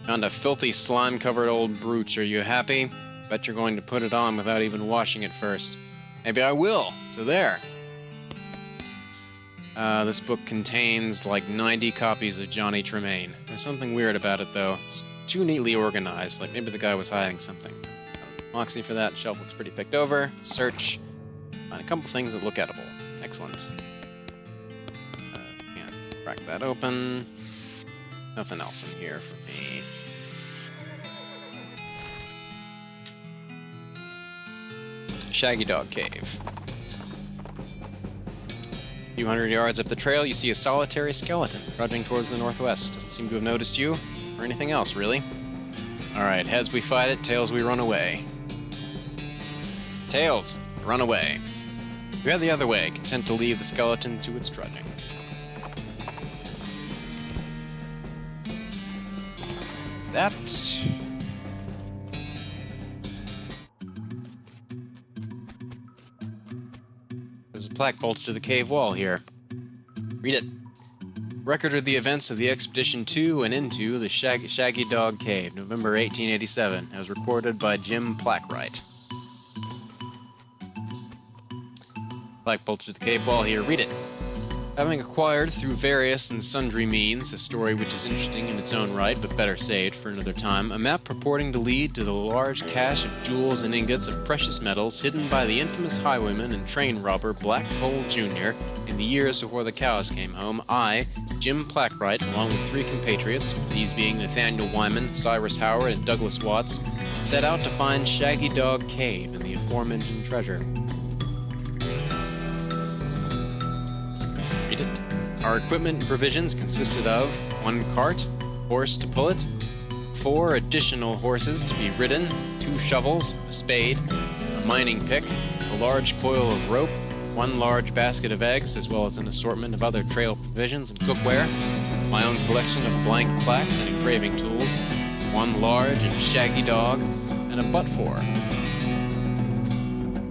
Found a filthy slime-covered old brooch. Are you happy? Bet you're going to put it on without even washing it first. Maybe I will. So there. This book contains like 90 copies of Johnny Tremaine. There's something weird about it, though. It's too neatly organized, like maybe the guy was hiding something. Moxie for that. Shelf looks pretty picked over. Search. Find a couple things that look edible. Excellent. Can't crack that open. Nothing else in here for me. Shaggy Dog Cave. A few hundred yards up the trail, you see a solitary skeleton trudging towards the northwest. Doesn't seem to have noticed you, or anything else, really. Alright, heads we fight it, tails we run away. Tails, run away. We head the other way, content to leave the skeleton to its trudging. That... There's a plaque bolted to the cave wall here. Read it. Record of the events of the expedition to and into the Shaggy Dog Cave, November 1887, as recorded by Jim Plackwright. Plaque bolted to the cave wall here. Read it. Having acquired through various and sundry means a story which is interesting in its own right, but better saved for another time, a map purporting to lead to the large cache of jewels and ingots of precious metals hidden by the infamous highwayman and train robber Black Cole Jr. in the years before the cows came home, I, Jim Plackwright, along with 3 compatriots, these being Nathaniel Wyman, Cyrus Howard, and Douglas Watts, set out to find Shaggy Dog Cave and the aforementioned treasure. Read it. Our equipment and provisions consisted of 1 cart, horse to pull it, 4 additional horses to be ridden, 2 shovels, a spade, a mining pick, a large coil of rope, 1 large basket of eggs, as well as an assortment of other trail provisions and cookware, my own collection of blank plaques and engraving tools, 1 large and shaggy dog, and a butt-for.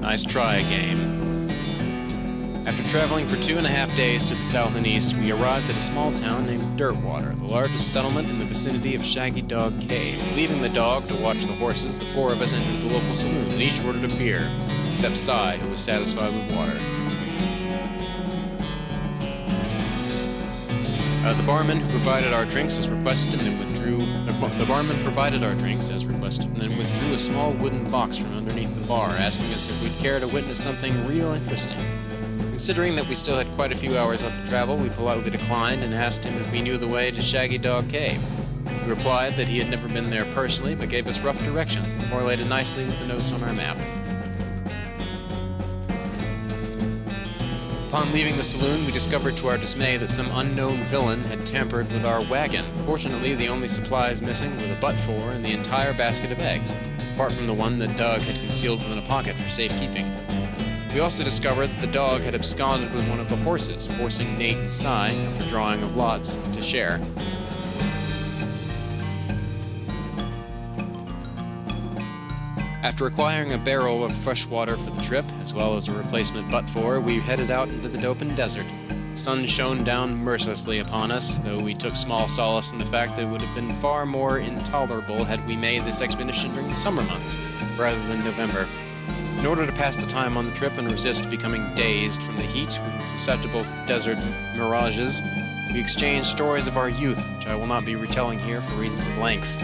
Nice try, game. After traveling for 2.5 days to the south and east, we arrived at a small town named Dirtwater, the largest settlement in the vicinity of Shaggy Dog Cave. Leaving the dog to watch the horses, the 4 of us entered the local saloon and each ordered a beer, except Cy, who was satisfied with water. The barman who provided our drinks as requested and then withdrew. The barman provided our drinks as requested and then withdrew a small wooden box from underneath the bar, asking us if we'd care to witness something real interesting. Considering that we still had quite a few hours left to travel, we politely declined and asked him if he knew the way to Shaggy Dog Cave. He replied that he had never been there personally, but gave us rough directions, correlated nicely with the notes on our map. Upon leaving the saloon, we discovered to our dismay that some unknown villain had tampered with our wagon. Fortunately, the only supplies missing were the butt-for and the entire basket of eggs, apart from the one that Doug had concealed within a pocket for safekeeping. We also discovered that the dog had absconded with one of the horses, forcing Nate and Cy, after drawing of lots, to share. After acquiring a barrel of fresh water for the trip, as well as a replacement butt-for, we headed out into the open desert. The sun shone down mercilessly upon us, though we took small solace in the fact that it would have been far more intolerable had we made this expedition during the summer months, rather than November. In order to pass the time on the trip and resist becoming dazed from the heat and susceptible to desert mirages, we exchanged stories of our youth, which I will not be retelling here for reasons of length.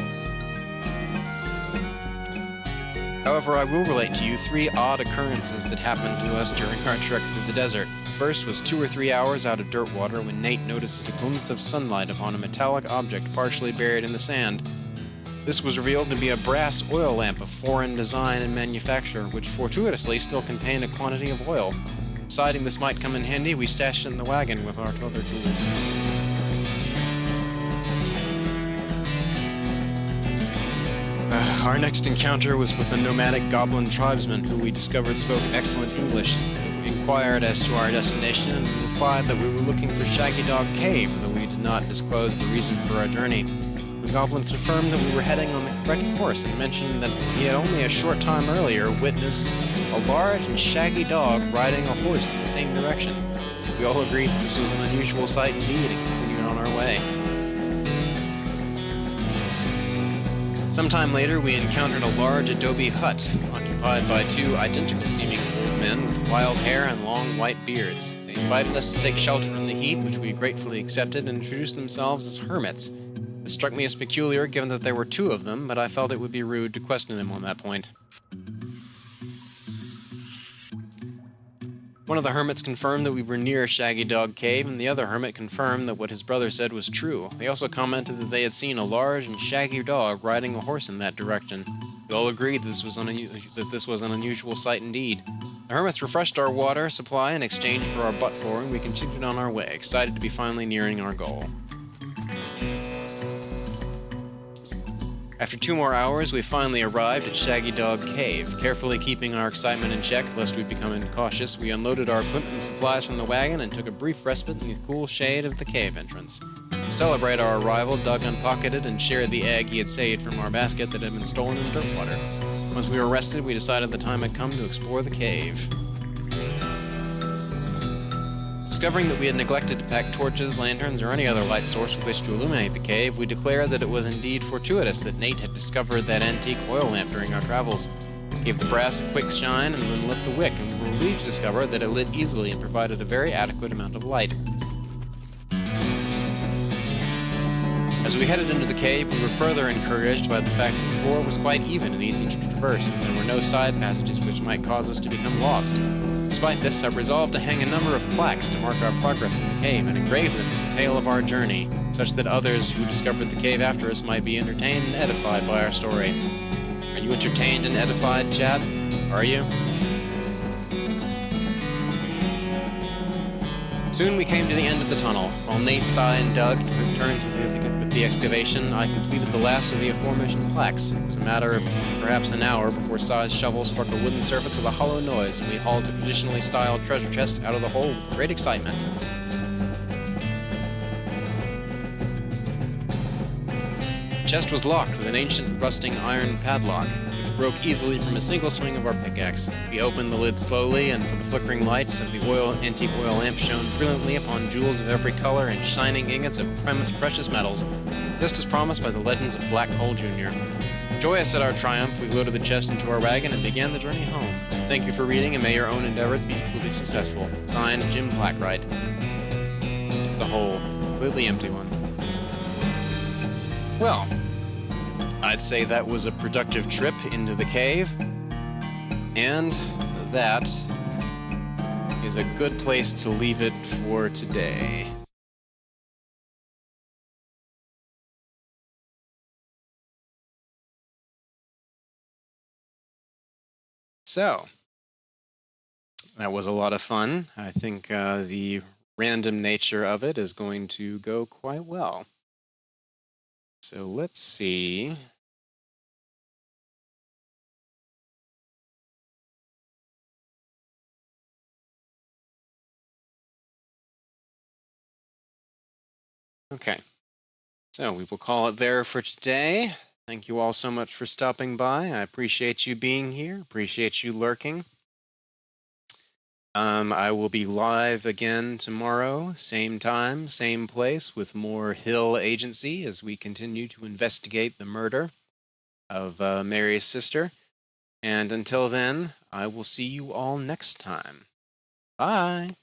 However, I will relate to you 3 odd occurrences that happened to us during our trek through the desert. First was 2 or 3 hours out of Dirtwater when Nate noticed a glimpse of sunlight upon a metallic object partially buried in the sand. This was revealed to be a brass oil lamp of foreign design and manufacture, which fortuitously still contained a quantity of oil. Deciding this might come in handy, we stashed it in the wagon with our other tools. Our next encounter was with a nomadic goblin tribesman who we discovered spoke excellent English. We inquired as to our destination and replied that we were looking for Shaggy Dog Cave, though we did not disclose the reason for our journey. It The goblin confirmed that we were heading on the correct course and mentioned that he had only a short time earlier witnessed a large and shaggy dog riding a horse in the same direction. We all agreed that this was an unusual sight indeed and continued on our way. Sometime later, we encountered a large adobe hut occupied by two identical-seeming old men with wild hair and long white beards. They invited us to take shelter from the heat, which we gratefully accepted, and introduced themselves as hermits. This struck me as peculiar, given that there were two of them, but I felt it would be rude to question them on that point. One of the hermits confirmed that we were near Shaggy Dog Cave, and the other hermit confirmed that what his brother said was true. They also commented that they had seen a large and shaggy dog riding a horse in that direction. We all agreed that this was an unusual sight indeed. The hermits refreshed our water supply in exchange for our butt floor, and we continued on our way, excited to be finally nearing our goal. After 2 more hours, we finally arrived at Shaggy Dog Cave. Carefully keeping our excitement in check, lest we become incautious, we unloaded our equipment and supplies from the wagon and took a brief respite in the cool shade of the cave entrance. To celebrate our arrival, Doug unpocketed and shared the egg he had saved from our basket that had been stolen in Dirtwater. Once we were rested, we decided the time had come to explore the cave. Discovering that we had neglected to pack torches, lanterns, or any other light source with which to illuminate the cave, we declared that it was indeed fortuitous that Nate had discovered that antique oil lamp during our travels. He gave the brass a quick shine and then lit the wick, and we were relieved to discover that it lit easily and provided a very adequate amount of light. As we headed into the cave, we were further encouraged by the fact that the floor was quite even and easy to traverse, and there were no side passages which might cause us to become lost. Despite this, I resolved to hang a number of plaques to mark our progress in the cave and engrave them with the tale of our journey, such that others who discovered the cave after us might be entertained and edified by our story. Are you entertained and edified, chat? Are you? Soon we came to the end of the tunnel. While Nate, Cy, and Doug took turns with the excavation, I completed the last of the aforementioned plaques. It was a matter of perhaps an hour before Cy's shovel struck a wooden surface with a hollow noise, and we hauled the traditionally styled treasure chest out of the hole with great excitement. The chest was locked with an ancient rusting iron padlock, which broke easily from a single swing of our pickaxe. We opened the lid slowly, and from the flickering lights of the antique oil lamp shone brilliantly upon jewels of every color and shining ingots of precious metals, just as promised by the legends of Black Hole Jr. Joyous at our triumph, we loaded the chest into our wagon and began the journey home. Thank you for reading, and may your own endeavors be equally successful. Signed, Jim Blackwright. It's a whole, completely empty one. Well, I'd say that was a productive trip into the cave, and that is a good place to leave it for today. So, that was a lot of fun. I think the random nature of it is going to go quite well. So let's see. Okay, so we will call it there for today. Thank you all so much for stopping by. I appreciate you being here, appreciate you lurking. I will be live again tomorrow, same time, same place, with more Hill Agency as we continue to investigate the murder of Mary's sister. And until then, I will see you all next time. Bye!